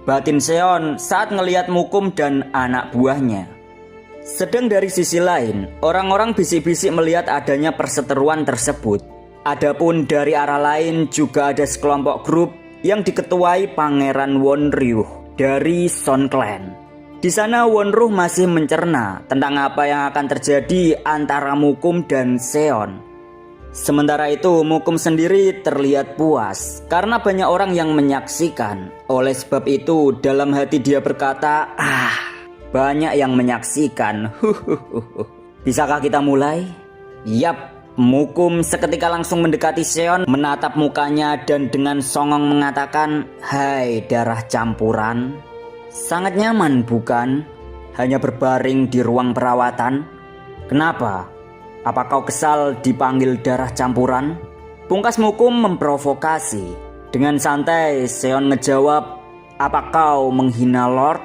Batin Seon saat ngelihat Mukum dan anak buahnya. Sedang dari sisi lain, orang-orang bisik-bisik melihat adanya perseteruan tersebut. Adapun dari arah lain juga ada sekelompok grup yang diketuai Pangeran Wonryuh dari Son Clan. Di sana Wonryuh masih mencerna tentang apa yang akan terjadi antara Mukum dan Seon. Sementara itu Mukum sendiri terlihat puas karena banyak orang yang menyaksikan. Oleh sebab itu dalam hati dia berkata, banyak yang menyaksikan. Bisakah kita mulai? Yap, Mukum seketika langsung mendekati Seon, menatap mukanya dan dengan songong mengatakan, "Hai darah campuran, sangat nyaman bukan? Hanya berbaring di ruang perawatan. Kenapa? Apa kau kesal dipanggil darah campuran?" Pungkas Mukum memprovokasi. Dengan santai Seon ngejawab, "Apa kau menghina Lord?"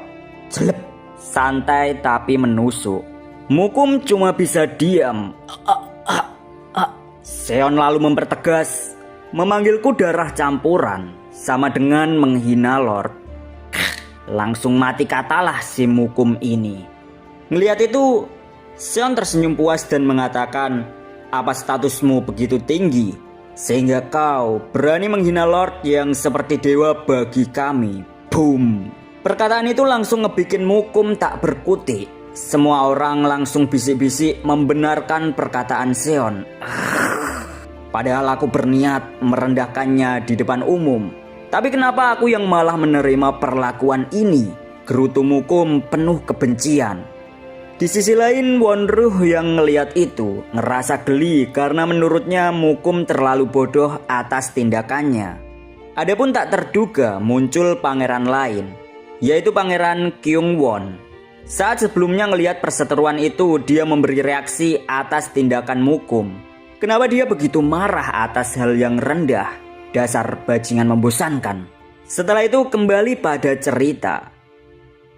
Jelep, santai tapi menusuk. Mukum cuma bisa diam. Seon lalu mempertegas, "Memanggilku darah campuran sama dengan menghina Lord." Langsung mati katalah si Mukum ini. Ngelihat itu, Seon tersenyum puas dan mengatakan, "Apa statusmu begitu tinggi sehingga kau berani menghina Lord yang seperti dewa bagi kami?" Boom. Perkataan itu langsung ngebikin Mukum tak berkutik. Semua orang langsung bisik-bisik membenarkan perkataan Seon. Padahal aku berniat merendahkannya di depan umum. Tapi kenapa aku yang malah menerima perlakuan ini? Gerutu Mukum penuh kebencian. Di sisi lain, Wonruh yang ngeliat itu ngerasa geli karena menurutnya Mukum terlalu bodoh atas tindakannya. Adapun tak terduga muncul pangeran lain, yaitu Pangeran Kyungwon. Saat sebelumnya ngelihat perseteruan itu, dia memberi reaksi atas tindakan Mukum. Kenapa dia begitu marah atas hal yang rendah? Dasar bajingan membosankan. Setelah itu kembali pada cerita.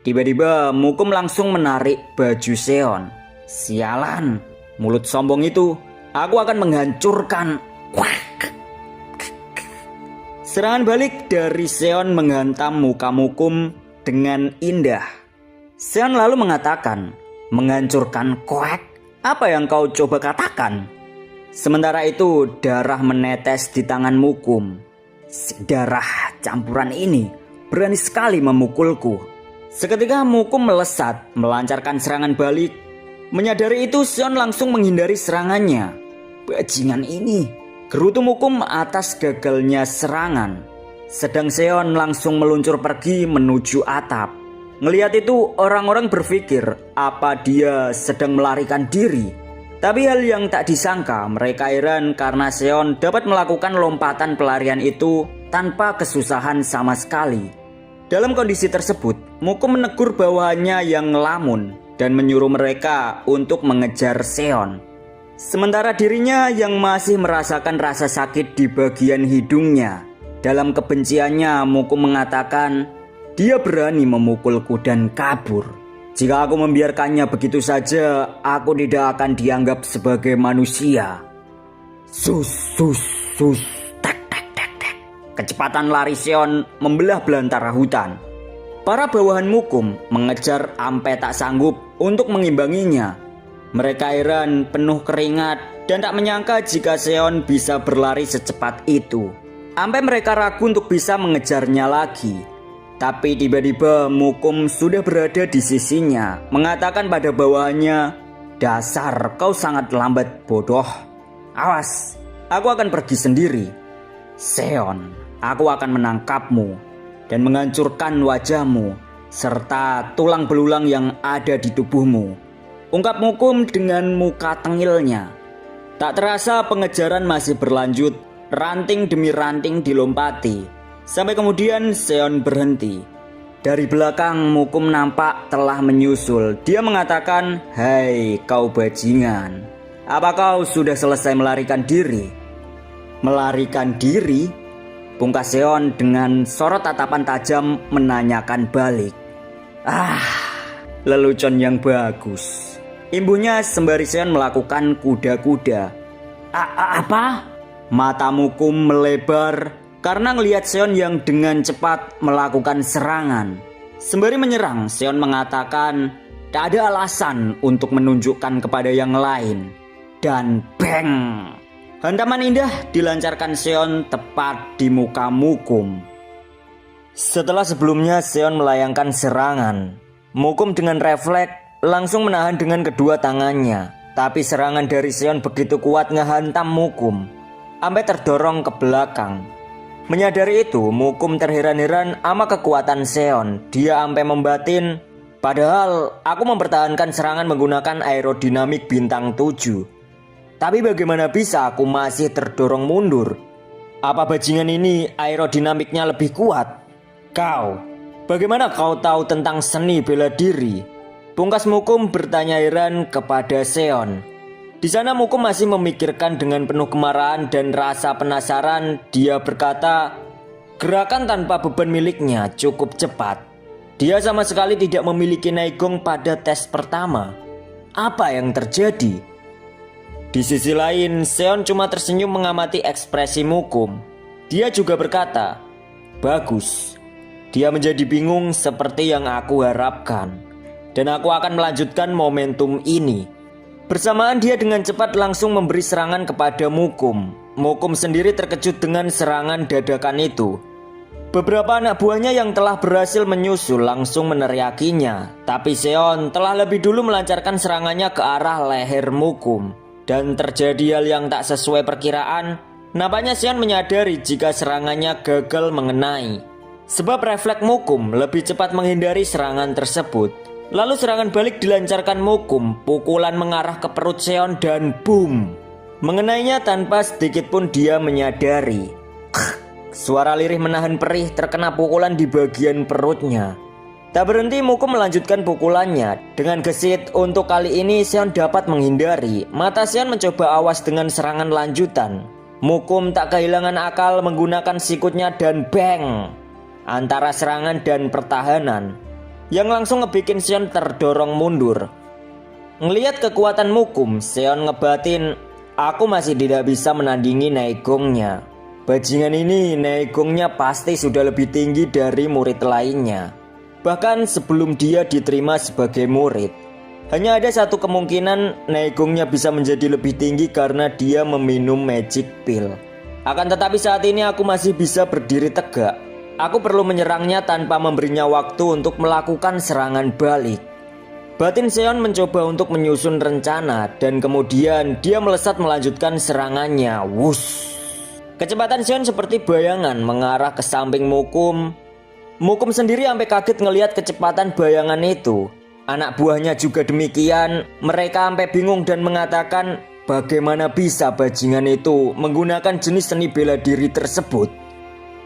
Tiba-tiba Mukum langsung menarik baju Seon. Sialan, mulut sombong itu, aku akan menghancurkan. Serangan balik dari Seon menghantam muka Mukum dengan indah. Seon lalu mengatakan, "Menghancurkan koek? Apa yang kau coba katakan?" Sementara itu darah menetes di tangan Mukum. Darah campuran ini berani sekali memukulku. Seketika Mukum melesat melancarkan serangan balik. Menyadari itu Seon langsung menghindari serangannya. Bajingan ini, gerutu Mukum atas gagalnya serangan. Sedang Seon langsung meluncur pergi menuju atap. Ngelihat itu orang-orang berpikir apa dia sedang melarikan diri. Tapi hal yang tak disangka, mereka heran karena Seon dapat melakukan lompatan pelarian itu tanpa kesusahan sama sekali. Dalam kondisi tersebut, Mukum menegur bawahannya yang ngelamun dan menyuruh mereka untuk mengejar Seon. Sementara dirinya yang masih merasakan rasa sakit di bagian hidungnya. Dalam kebenciannya, Mukum mengatakan, "Dia berani memukulku dan kabur. Jika aku membiarkannya begitu saja, aku tidak akan dianggap sebagai manusia." Sus, sus, sus, tak, tak, tak, tak. Kecepatan lari Seon membelah belantara hutan. Para bawahan Mukum mengejar sampai tak sanggup untuk mengimbanginya. Mereka heran, penuh keringat, dan tak menyangka jika Seon bisa berlari secepat itu. Sampai mereka ragu untuk bisa mengejarnya lagi. Tapi tiba-tiba Mukum sudah berada di sisinya, mengatakan pada bawahannya, "Dasar kau sangat lambat bodoh. Awas, aku akan pergi sendiri. Seon, aku akan menangkapmu dan menghancurkan wajahmu serta tulang belulang yang ada di tubuhmu," ungkap Mukum dengan muka tengilnya. Tak terasa pengejaran masih berlanjut, ranting demi ranting dilompati. Sampai kemudian Seon berhenti. Dari belakang Mukum nampak telah menyusul. Dia mengatakan, "Hai kau bajingan, apa kau sudah selesai melarikan diri?" "Melarikan diri?" pungkas Seon dengan sorot tatapan tajam menanyakan balik. Lelucon yang bagus, imbuhnya sembari Seon melakukan kuda-kuda. Apa? Mata Mukum melebar karena melihat Seon yang dengan cepat melakukan serangan. Sembari menyerang, Seon mengatakan tak ada alasan untuk menunjukkan kepada yang lain. Dan bang! Hantaman indah dilancarkan Seon tepat di muka Mukum. Setelah sebelumnya Seon melayangkan serangan, Mukum dengan refleks langsung menahan dengan kedua tangannya. Tapi serangan dari Seon begitu kuat ngehantam Mukum sampai terdorong ke belakang. Menyadari itu, Mukum terheran-heran sama kekuatan Seon. Dia sampai membatin, "Padahal aku mempertahankan serangan menggunakan aerodinamik bintang 7. Tapi bagaimana bisa aku masih terdorong mundur? Apa bajingan ini aerodinamiknya lebih kuat? Kau, bagaimana kau tahu tentang seni bela diri?" pungkas Mukum bertanya heran kepada Seon. Di sana Mukum masih memikirkan dengan penuh kemarahan dan rasa penasaran. Dia berkata, gerakan tanpa beban miliknya cukup cepat. Dia sama sekali tidak memiliki naigong pada tes pertama. Apa yang terjadi? Di sisi lain, Seon cuma tersenyum mengamati ekspresi Mukum. Dia juga berkata, "Bagus." Dia menjadi bingung seperti yang aku harapkan. Dan aku akan melanjutkan momentum ini. Bersamaan dia dengan cepat langsung memberi serangan kepada Mukum. Mukum sendiri terkejut dengan serangan dadakan itu. Beberapa anak buahnya yang telah berhasil menyusul langsung meneriakinya. Tapi Seon telah lebih dulu melancarkan serangannya ke arah leher Mukum. Dan terjadi hal yang tak sesuai perkiraan. Nampaknya Seon menyadari jika serangannya gagal mengenai. Sebab refleks Mukum lebih cepat menghindari serangan tersebut. Lalu serangan balik dilancarkan Mukum, pukulan mengarah ke perut Seon dan boom, mengenainya tanpa sedikit pun dia menyadari. Suara lirih menahan perih terkena pukulan di bagian perutnya. Tak berhenti Mukum melanjutkan pukulannya. Dengan gesit untuk kali ini Seon dapat menghindari. Mata Seon mencoba awas dengan serangan lanjutan. Mukum tak kehilangan akal menggunakan sikutnya dan bang, antara serangan dan pertahanan, yang langsung ngebikin Seon terdorong mundur. Ngelihat kekuatan Mukum, Seon ngebatin, aku masih tidak bisa menandingi Naegongnya. Bajingan ini Naegongnya pasti sudah lebih tinggi dari murid lainnya. Bahkan sebelum dia diterima sebagai murid, hanya ada satu kemungkinan Naegongnya bisa menjadi lebih tinggi karena dia meminum magic pill. Akan tetapi saat ini aku masih bisa berdiri tegak. Aku perlu menyerangnya tanpa memberinya waktu untuk melakukan serangan balik. Batin Seon mencoba untuk menyusun rencana dan kemudian dia melesat melanjutkan serangannya. Wush. Kecepatan Seon seperti bayangan mengarah ke samping Mukum. Mukum sendiri sampai kaget ngelihat kecepatan bayangan itu. Anak buahnya juga demikian. Mereka sampai bingung dan mengatakan, bagaimana bisa bajingan itu menggunakan jenis seni bela diri tersebut.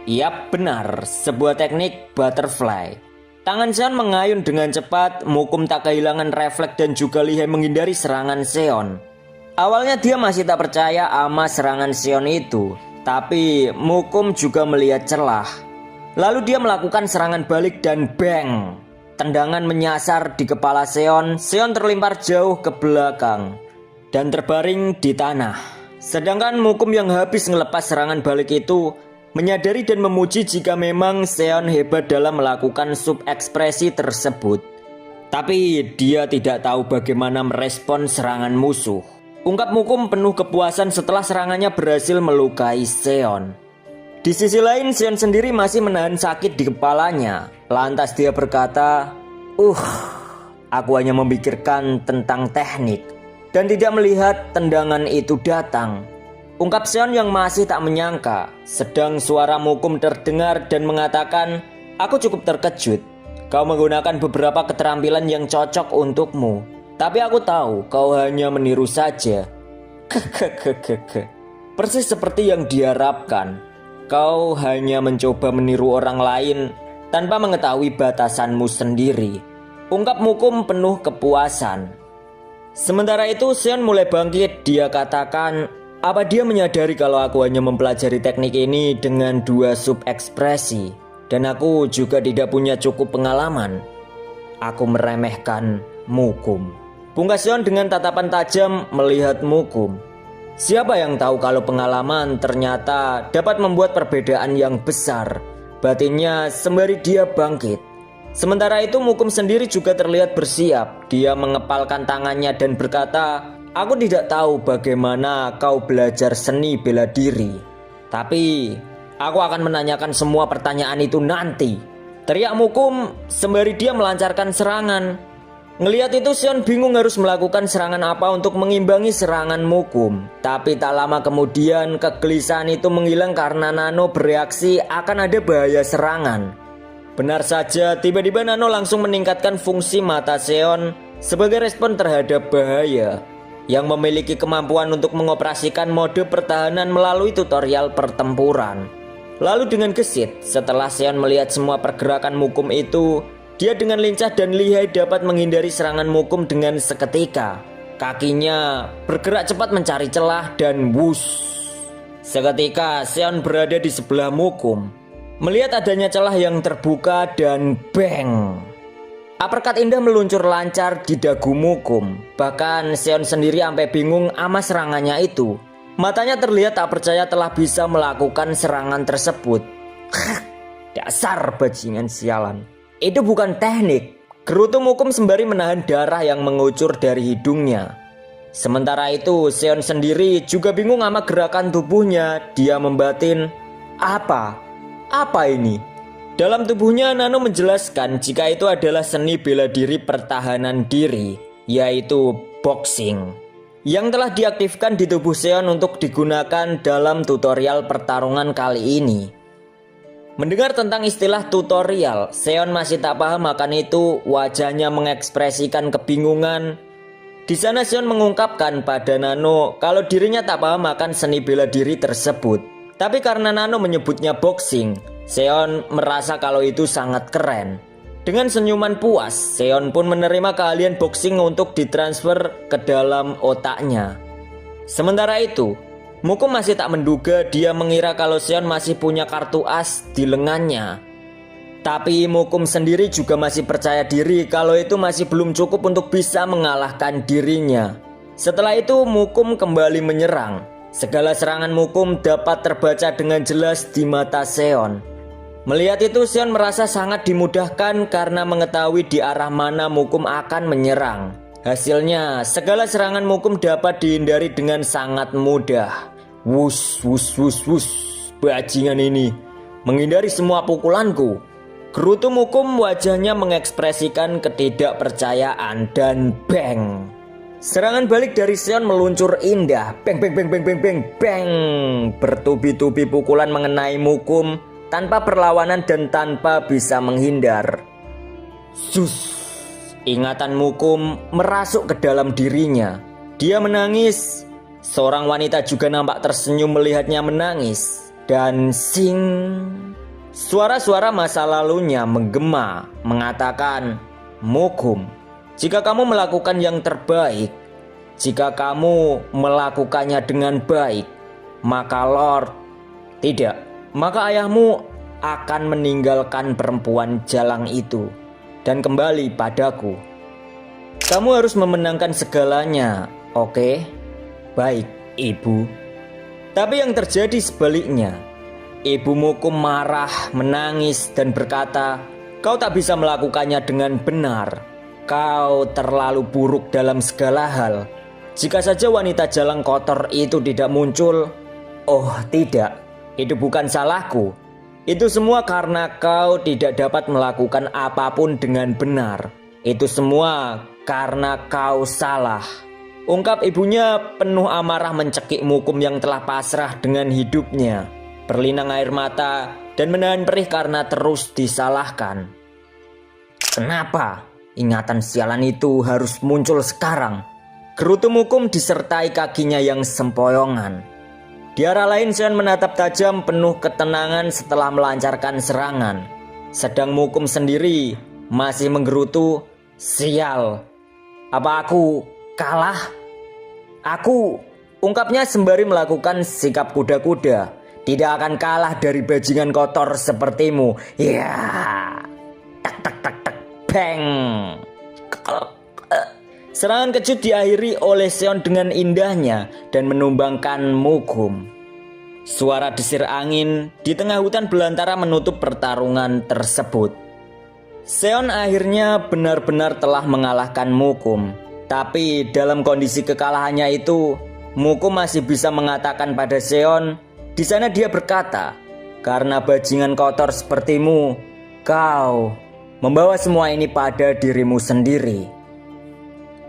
Yap, benar, sebuah teknik butterfly. Tangan Seon mengayun dengan cepat. Mukum tak kehilangan refleks dan juga lihai menghindari serangan Seon. Awalnya dia masih tak percaya sama serangan Seon itu, tapi Mukum juga melihat celah. Lalu dia melakukan serangan balik dan bang, tendangan menyasar di kepala Seon. Seon terlempar jauh ke belakang dan terbaring di tanah. Sedangkan Mukum yang habis ngelepas serangan balik itu menyadari dan memuji jika memang Seon hebat dalam melakukan sub ekspresi tersebut. Tapi dia tidak tahu bagaimana merespon serangan musuh. Ungkap Mukum penuh kepuasan setelah serangannya berhasil melukai Seon. Di sisi lain Seon sendiri masih menahan sakit di kepalanya. Lantas dia berkata, aku hanya memikirkan tentang teknik dan tidak melihat tendangan itu datang. Ungkap Seon yang masih tak menyangka. Sedang suara Mukum terdengar dan mengatakan, aku cukup terkejut. Kau menggunakan beberapa keterampilan yang cocok untukmu. Tapi aku tahu kau hanya meniru saja. Persis seperti yang diharapkan. Kau hanya mencoba meniru orang lain tanpa mengetahui batasanmu sendiri. Ungkap Mukum penuh kepuasan. Sementara itu Seon mulai bangkit. Dia katakan, apa dia menyadari kalau aku hanya mempelajari teknik ini dengan 2 sub ekspresi dan aku juga tidak punya cukup pengalaman? Aku meremehkan Mukum. Pungkas Seon dengan tatapan tajam melihat Mukum. Siapa yang tahu kalau pengalaman ternyata dapat membuat perbedaan yang besar. Batinnya sembari dia bangkit. Sementara itu Mukum sendiri juga terlihat bersiap. Dia mengepalkan tangannya dan berkata, aku tidak tahu bagaimana kau belajar seni bela diri. Tapi aku akan menanyakan semua pertanyaan itu nanti. Teriak Mukum sembari dia melancarkan serangan. Ngelihat itu Seon bingung harus melakukan serangan apa untuk mengimbangi serangan Mukum. Tapi tak lama kemudian kegelisahan itu menghilang karena Nano bereaksi akan ada bahaya serangan. Benar saja, tiba-tiba Nano langsung meningkatkan fungsi mata Seon sebagai respon terhadap bahaya, yang memiliki kemampuan untuk mengoperasikan mode pertahanan melalui tutorial pertempuran. Lalu dengan gesit, setelah Seon melihat semua pergerakan Mukum itu, dia dengan lincah dan lihai dapat menghindari serangan Mukum dengan seketika. Kakinya bergerak cepat mencari celah dan wush. Seketika Seon berada di sebelah Mukum. Melihat adanya celah yang terbuka dan bang, uppercut indah meluncur lancar di dagu Mukum. Bahkan Seon sendiri sampai bingung sama serangannya itu. Matanya terlihat tak percaya telah bisa melakukan serangan tersebut. Dasar bajingan sialan. Itu bukan teknik. Gerutu Mukum sembari menahan darah yang mengucur dari hidungnya. Sementara itu Seon sendiri juga bingung sama gerakan tubuhnya. Dia membatin, Apa ini? Dalam tubuhnya Nano menjelaskan jika itu adalah seni bela diri pertahanan diri, yaitu boxing, yang telah diaktifkan di tubuh Seon untuk digunakan dalam tutorial pertarungan kali ini. Mendengar tentang istilah tutorial, Seon masih tak paham akan itu. Wajahnya mengekspresikan kebingungan. Di sana Seon mengungkapkan pada Nano kalau dirinya tak paham akan seni bela diri tersebut. Tapi karena Nano menyebutnya boxing, Seon merasa kalau itu sangat keren. Dengan senyuman puas, Seon pun menerima keahlian boxing untuk ditransfer ke dalam otaknya. Sementara itu, Mukum masih tak menduga. Dia mengira kalau Seon masih punya kartu as di lengannya. Tapi Mukum sendiri juga masih percaya diri kalau itu masih belum cukup untuk bisa mengalahkan dirinya. Setelah itu Mukum kembali menyerang. Segala serangan Mukum dapat terbaca dengan jelas di mata Seon. Melihat itu Seon merasa sangat dimudahkan karena mengetahui di arah mana Mukum akan menyerang. Hasilnya, segala serangan Mukum dapat dihindari dengan sangat mudah. Wush, wush, wush, wush. Bajingan ini menghindari semua pukulanku. Gerutu Mukum wajahnya mengekspresikan ketidakpercayaan dan bang. Serangan balik dari Seon meluncur indah. Bang, bang, bang, bang, bang, bang, bang. Bertubi-tubi pukulan mengenai Mukum tanpa perlawanan dan tanpa bisa menghindar. Sus. Ingatan Mukum merasuk ke dalam dirinya. Dia menangis. Seorang wanita juga nampak tersenyum melihatnya menangis. Dan sing. Suara-suara masa lalunya menggema, mengatakan, Mukum, jika kamu melakukan yang terbaik, jika kamu melakukannya dengan baik, maka Lord, tidak, maka ayahmu akan meninggalkan perempuan jalang itu dan kembali padaku. Kamu harus memenangkan segalanya, oke? Baik, ibu. Tapi yang terjadi sebaliknya. Ibu Mukum marah, menangis dan berkata, kau tak bisa melakukannya dengan benar. Kau terlalu buruk dalam segala hal. Jika saja wanita jalang kotor itu tidak muncul. Oh tidak, itu bukan salahku. Itu semua karena kau tidak dapat melakukan apapun dengan benar. Itu semua karena kau salah. Ungkap ibunya penuh amarah mencekik Mukum yang telah pasrah dengan hidupnya. Berlinang air mata dan menahan perih karena terus disalahkan. Kenapa ingatan sialan itu harus muncul sekarang? Gerutu Mukum disertai kakinya yang sempoyongan. Di arah lain Seon menatap tajam penuh ketenangan setelah melancarkan serangan. Sedang Mukum sendiri masih menggerutu, sial. Apa aku kalah? Aku, ungkapnya sembari melakukan sikap kuda-kuda. Tidak akan kalah dari bajingan kotor sepertimu. Ya. Tak tak tak tak bang. Serangan kejut diakhiri oleh Seon dengan indahnya dan menumbangkan Mukum. Suara desir angin di tengah hutan belantara menutup pertarungan tersebut. Seon akhirnya benar-benar telah mengalahkan Mukum. Tapi dalam kondisi kekalahannya itu, Mukum masih bisa mengatakan pada Seon, di sana dia berkata, karena bajingan kotor sepertimu, kau membawa semua ini pada dirimu sendiri.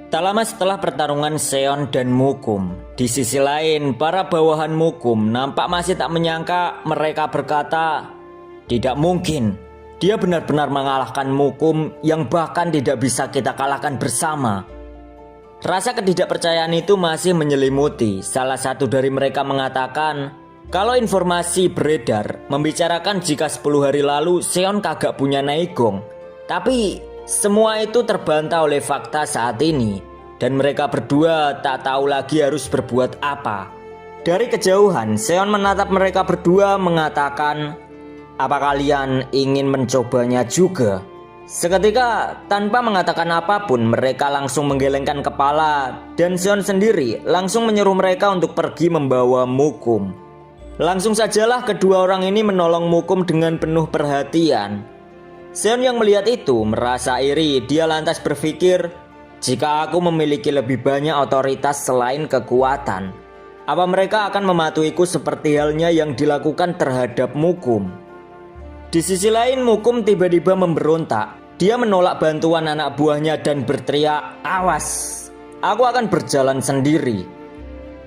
Tak lama setelah pertarungan Seon dan Mukum, di sisi lain para bawahan Mukum nampak masih tak menyangka. Mereka berkata, tidak mungkin, dia benar-benar mengalahkan Mukum yang bahkan tidak bisa kita kalahkan bersama. Rasa ketidakpercayaan itu masih menyelimuti. Salah satu dari mereka mengatakan, kalau informasi beredar membicarakan jika 10 hari lalu Seon kagak punya Naegong. Tapi semua itu terbantah oleh fakta saat ini, dan mereka berdua tak tahu lagi harus berbuat apa. Dari kejauhan, Seon menatap mereka berdua mengatakan, apa kalian ingin mencobanya juga? Seketika, tanpa mengatakan apapun, mereka langsung menggelengkan kepala, dan Seon sendiri langsung menyuruh mereka untuk pergi membawa Mukum. Langsung sajalah kedua orang ini menolong Mukum dengan penuh perhatian. Seon yang melihat itu merasa iri. Dia lantas berpikir, Jika aku memiliki lebih banyak otoritas selain kekuatan, apa mereka akan mematuhiku seperti halnya yang dilakukan terhadap Mukum? Di sisi lain, Mukum tiba-tiba memberontak. Dia menolak bantuan anak buahnya dan berteriak, "Awas, aku akan berjalan sendiri."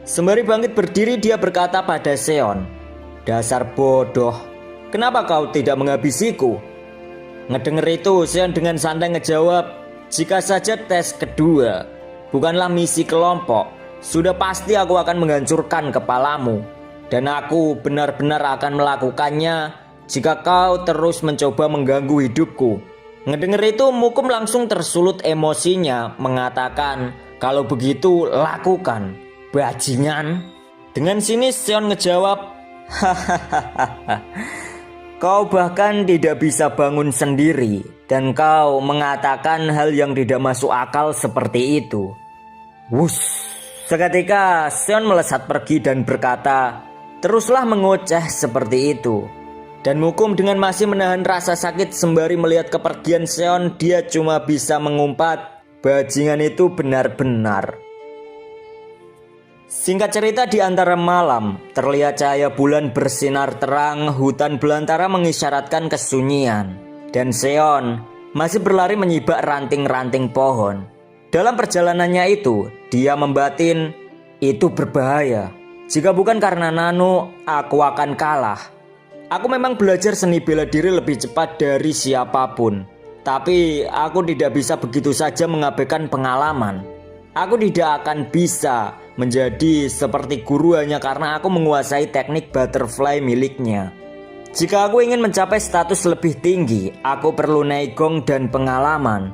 Sembari bangkit berdiri, dia berkata pada Seon, "Dasar bodoh, kenapa kau tidak menghabisiku?" Ngedenger itu, Seon dengan santai ngejawab, "Jika saja tes kedua bukanlah misi kelompok, sudah pasti aku akan menghancurkan kepalamu. Dan aku benar-benar akan melakukannya jika kau terus mencoba mengganggu hidupku." Ngedenger itu, Mukum langsung tersulut emosinya, mengatakan, "Kalau begitu lakukan, bajingan." Dengan sinis Seon ngejawab, "Hahaha, kau bahkan tidak bisa bangun sendiri, dan kau mengatakan hal yang tidak masuk akal seperti itu." Wush, seketika Seon melesat pergi dan berkata, "Teruslah mengoceh seperti itu." Dan Mukum dengan masih menahan rasa sakit sembari melihat kepergian Seon, dia cuma bisa mengumpat, "Bajingan itu benar-benar." Singkat cerita, di antara malam terlihat cahaya bulan bersinar terang, hutan belantara mengisyaratkan kesunyian, dan Seon masih berlari menyibak ranting-ranting pohon. Dalam perjalanannya itu, dia membatin, "Itu berbahaya. Jika bukan karena Nano, aku akan kalah. Aku memang belajar seni bela diri lebih cepat dari siapapun, tapi aku tidak bisa begitu saja mengabaikan pengalaman. Aku tidak akan bisa menjadi seperti guru hanya karena aku menguasai teknik butterfly miliknya. Jika aku ingin mencapai status lebih tinggi, aku perlu Neigong dan pengalaman.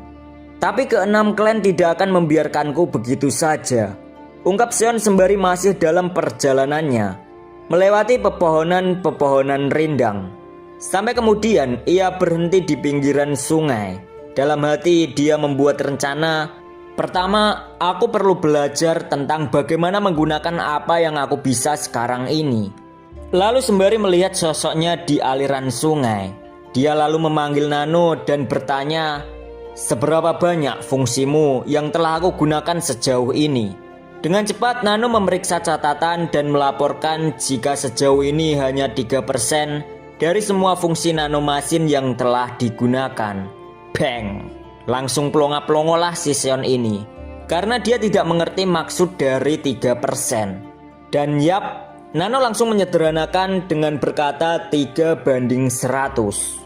Tapi keenam klan tidak akan membiarkanku begitu saja," ungkap Seon sembari masih dalam perjalanannya melewati pepohonan-pepohonan rindang. Sampai kemudian ia berhenti di pinggiran sungai. Dalam hati dia membuat rencana. Pertama, aku perlu belajar tentang bagaimana menggunakan apa yang aku bisa sekarang ini. Lalu sembari melihat sosoknya di aliran sungai, dia lalu memanggil Nano dan bertanya, "Seberapa banyak fungsimu yang telah aku gunakan sejauh ini?" Dengan cepat Nano memeriksa catatan dan melaporkan jika sejauh ini hanya 3% dari semua fungsi nanomasin yang telah digunakan. Bang! Langsung pelongo-pelongolah si Seon ini, karena dia tidak mengerti maksud dari 3%. Dan yap, Nano langsung menyederhanakan dengan berkata 3:100.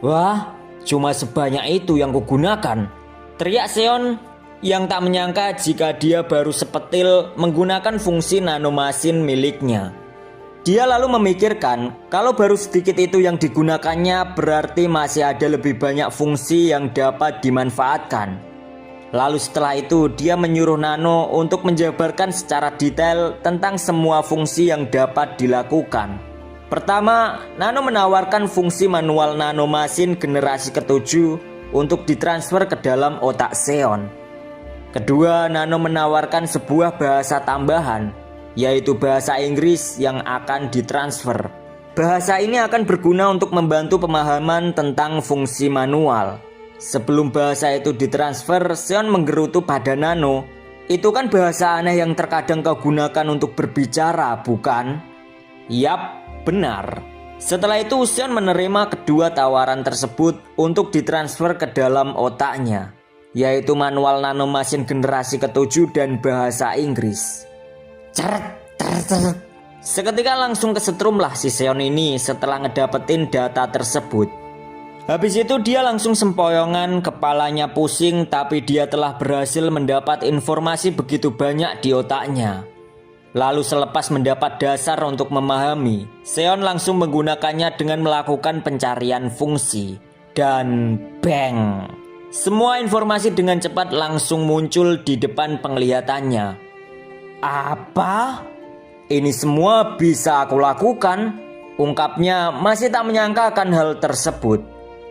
"Wah, cuma sebanyak itu yang kugunakan," teriak Seon yang tak menyangka jika dia baru sepetil menggunakan fungsi nanomasin miliknya. Dia lalu memikirkan kalau baru sedikit itu yang digunakannya, berarti masih ada lebih banyak fungsi yang dapat dimanfaatkan. Lalu setelah itu dia menyuruh Nano untuk menjabarkan secara detail tentang semua fungsi yang dapat dilakukan. Pertama, Nano menawarkan fungsi manual nanomasin generasi ke-7 untuk ditransfer ke dalam otak Seon. Kedua, Nano menawarkan sebuah bahasa tambahan, yaitu bahasa Inggris yang akan ditransfer. Bahasa ini akan berguna untuk membantu pemahaman tentang fungsi manual. Sebelum bahasa itu ditransfer, Seon menggerutu pada Nano, "Itu kan bahasa aneh yang terkadang kau gunakan untuk berbicara, bukan?" "Yap, benar." Setelah itu Seon menerima kedua tawaran tersebut untuk ditransfer ke dalam otaknya, yaitu manual nanomasin generasi ke-7 dan bahasa Inggris. Ceret. Seketika langsung kesetrumlah si Seon ini setelah ngedapetin data tersebut. Habis itu dia langsung sempoyongan, kepalanya pusing, tapi dia telah berhasil mendapat informasi begitu banyak di otaknya. Lalu selepas mendapat dasar untuk memahami, Seon langsung menggunakannya dengan melakukan pencarian fungsi. Dan bang! Semua informasi dengan cepat langsung muncul di depan penglihatannya. "Apa? Ini semua bisa aku lakukan?" ungkapnya masih tak menyangka akan hal tersebut.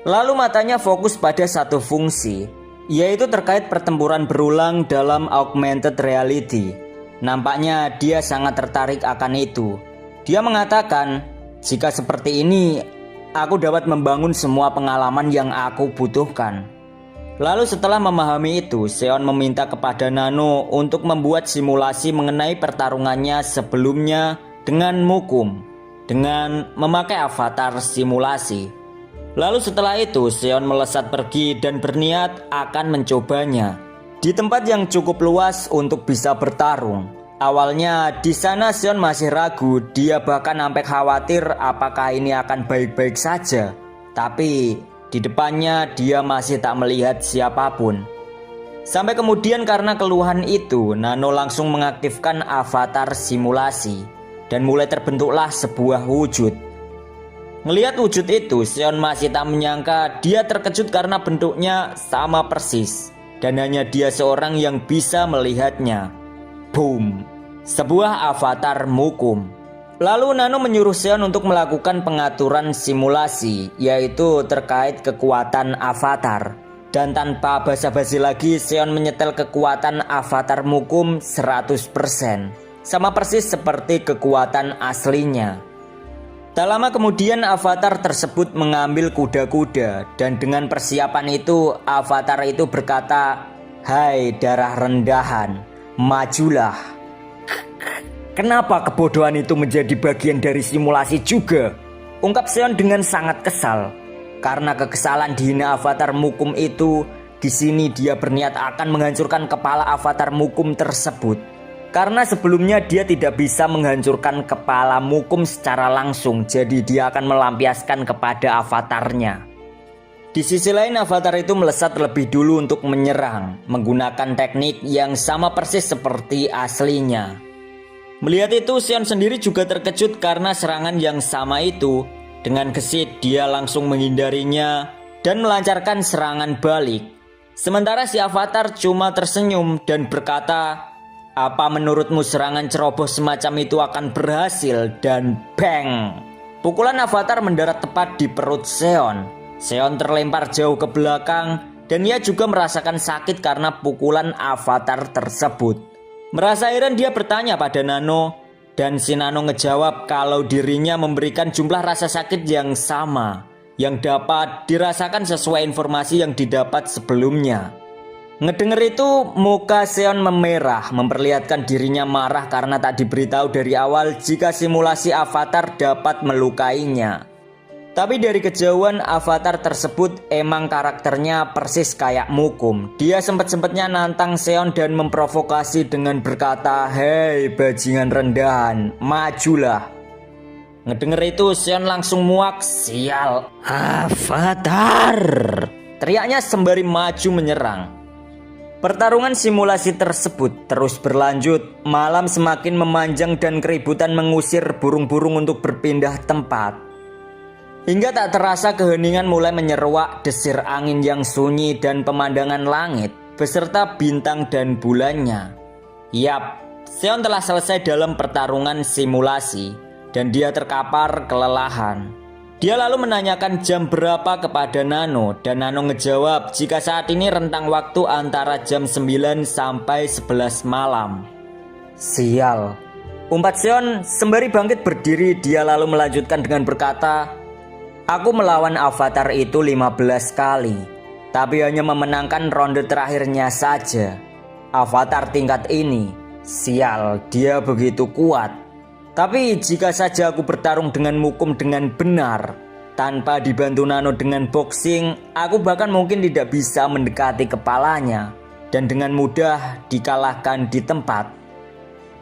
Lalu matanya fokus pada satu fungsi, yaitu terkait pertempuran berulang dalam augmented reality. Nampaknya dia sangat tertarik akan itu. Dia mengatakan, "Jika seperti ini, aku dapat membangun semua pengalaman yang aku butuhkan." Lalu setelah memahami itu, Seon meminta kepada Nano untuk membuat simulasi mengenai pertarungannya sebelumnya dengan Mukum dengan memakai avatar simulasi. Lalu setelah itu Seon melesat pergi dan berniat akan mencobanya di tempat yang cukup luas untuk bisa bertarung. Awalnya di sana Seon masih ragu, dia bahkan sampai khawatir apakah ini akan baik-baik saja. Tapi di depannya dia masih tak melihat siapapun. Sampai kemudian karena keluhan itu, Nano langsung mengaktifkan avatar simulasi dan mulai terbentuklah sebuah wujud. Ngelihat wujud itu, Seon masih tak menyangka, dia terkejut karena bentuknya sama persis dan hanya dia seorang yang bisa melihatnya. Boom! Sebuah avatar Mukum. Lalu Nano menyuruh Seon untuk melakukan pengaturan simulasi, yaitu terkait kekuatan avatar. Dan tanpa basa-basi lagi, Seon menyetel kekuatan avatar Mukum 100%. Sama persis seperti kekuatan aslinya. Tak lama kemudian avatar tersebut mengambil kuda-kuda, dan dengan persiapan itu avatar itu berkata, "Hai darah rendahan, majulah." Kenapa kebodohan itu menjadi bagian dari simulasi juga? Ungkap Seon dengan sangat kesal. Karena kekesalan dihina avatar Mukum itu, di sini dia berniat akan menghancurkan kepala avatar Mukum tersebut. Karena sebelumnya dia tidak bisa menghancurkan kepala Mukum secara langsung, jadi dia akan melampiaskan kepada avatarnya. Di sisi lain avatar itu melesat lebih dulu untuk menyerang, menggunakan teknik yang sama persis seperti aslinya. Melihat itu, Seon sendiri juga terkejut karena serangan yang sama itu. Dengan gesit, dia langsung menghindarinya dan melancarkan serangan balik. Sementara si avatar cuma tersenyum dan berkata, "Apa menurutmu serangan ceroboh semacam itu akan berhasil?" Dan bang! Pukulan avatar mendarat tepat di perut Seon. Seon terlempar jauh ke belakang dan ia juga merasakan sakit karena pukulan avatar tersebut. Merasa heran dia bertanya pada Nano, dan si Nano ngejawab kalau dirinya memberikan jumlah rasa sakit yang sama yang dapat dirasakan sesuai informasi yang didapat sebelumnya. Ngedenger itu muka Seon memerah, memperlihatkan dirinya marah karena tak diberitahu dari awal jika simulasi avatar dapat melukainya. Tapi dari kejauhan avatar tersebut emang karakternya persis kayak Mukum. Dia sempat-sempatnya nantang Seon dan memprovokasi dengan berkata, "Hei bajingan rendahan, majulah." Ngedenger itu Seon langsung muak. "Sial, avatar!" teriaknya sembari maju menyerang. Pertarungan simulasi tersebut terus berlanjut. Malam semakin memanjang dan keributan mengusir burung-burung untuk berpindah tempat. Hingga tak terasa keheningan mulai menyeruak, desir angin yang sunyi dan pemandangan langit beserta bintang dan bulannya. Yap, Seon telah selesai dalam pertarungan simulasi dan dia terkapar kelelahan. Dia lalu menanyakan jam berapa kepada Nano dan Nano ngejawab jika saat ini rentang waktu antara jam 9 sampai 11 malam. Sial, umpat Seon sembari bangkit berdiri. Dia lalu melanjutkan dengan berkata, "Aku melawan avatar itu 15 kali, tapi hanya memenangkan ronde terakhirnya saja. Avatar tingkat ini, sial, dia begitu kuat. Tapi jika saja aku bertarung dengan Mukum dengan benar, tanpa dibantu Nano dengan boxing, aku bahkan mungkin tidak bisa mendekati kepalanya dan dengan mudah dikalahkan di tempat."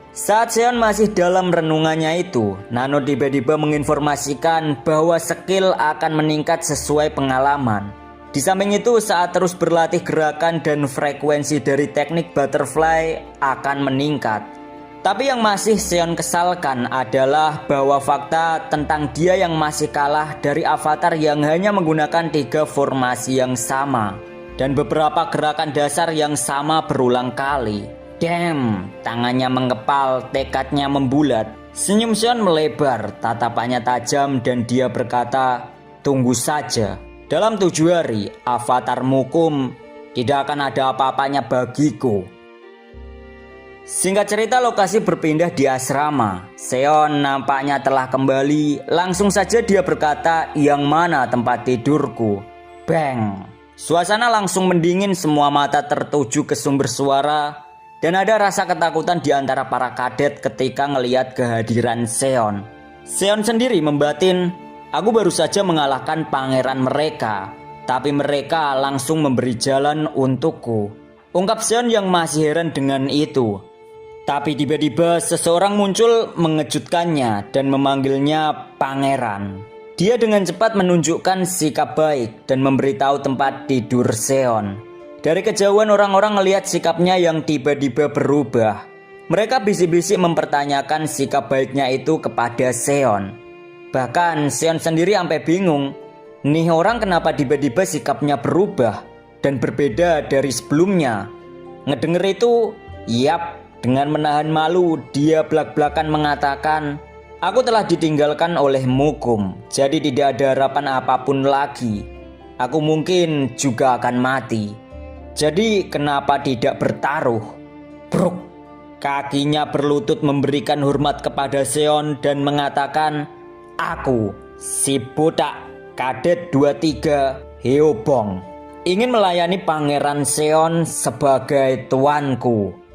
Saat Seon masih dalam renungannya itu, Nano tiba-tiba menginformasikan bahwa skill akan meningkat sesuai pengalaman. Di samping itu, saat terus berlatih gerakan dan frekuensi dari teknik butterfly akan meningkat. Tapi yang masih Seon kesalkan adalah bahwa fakta tentang dia yang masih kalah dari avatar yang hanya menggunakan 3 formasi yang sama dan beberapa gerakan dasar yang sama berulang kali. Damn, tangannya mengepal, tekadnya membulat. Senyum Seon melebar, tatapannya tajam dan dia berkata, "Tunggu saja. Dalam 7 hari, avatar Mukum tidak akan ada apa-apanya bagiku." Singkat cerita, lokasi berpindah di asrama. Seon nampaknya telah kembali. Langsung saja dia berkata, "Yang mana tempat tidurku?" Bang! Suasana langsung mendingin, semua mata tertuju ke sumber suara, dan ada rasa ketakutan di antara para kadet ketika ngelihat kehadiran Seon. Seon sendiri membatin, aku baru saja mengalahkan pangeran mereka, tapi mereka langsung memberi jalan untukku. Ungkap Seon yang masih heran dengan itu. Tapi tiba-tiba seseorang muncul mengejutkannya dan memanggilnya pangeran. Dia dengan cepat menunjukkan sikap baik dan memberitahu tempat tidur Seon. Dari kejauhan orang-orang melihat sikapnya yang tiba-tiba berubah. Mereka bisik-bisik mempertanyakan sikap baiknya itu kepada Seon. Bahkan Seon sendiri sampai bingung. Nih orang kenapa tiba-tiba sikapnya berubah dan berbeda dari sebelumnya. Ngedenger itu, yap, dengan menahan malu dia belak-belakan mengatakan, aku telah ditinggalkan oleh Mukum, jadi tidak ada harapan apapun lagi. Aku mungkin juga akan mati. Jadi kenapa tidak bertaruh? Bruk. Kakinya berlutut memberikan hormat kepada Seon dan mengatakan, aku, si botak kadet 23 Heobong, ingin melayani Pangeran Seon sebagai tuanku.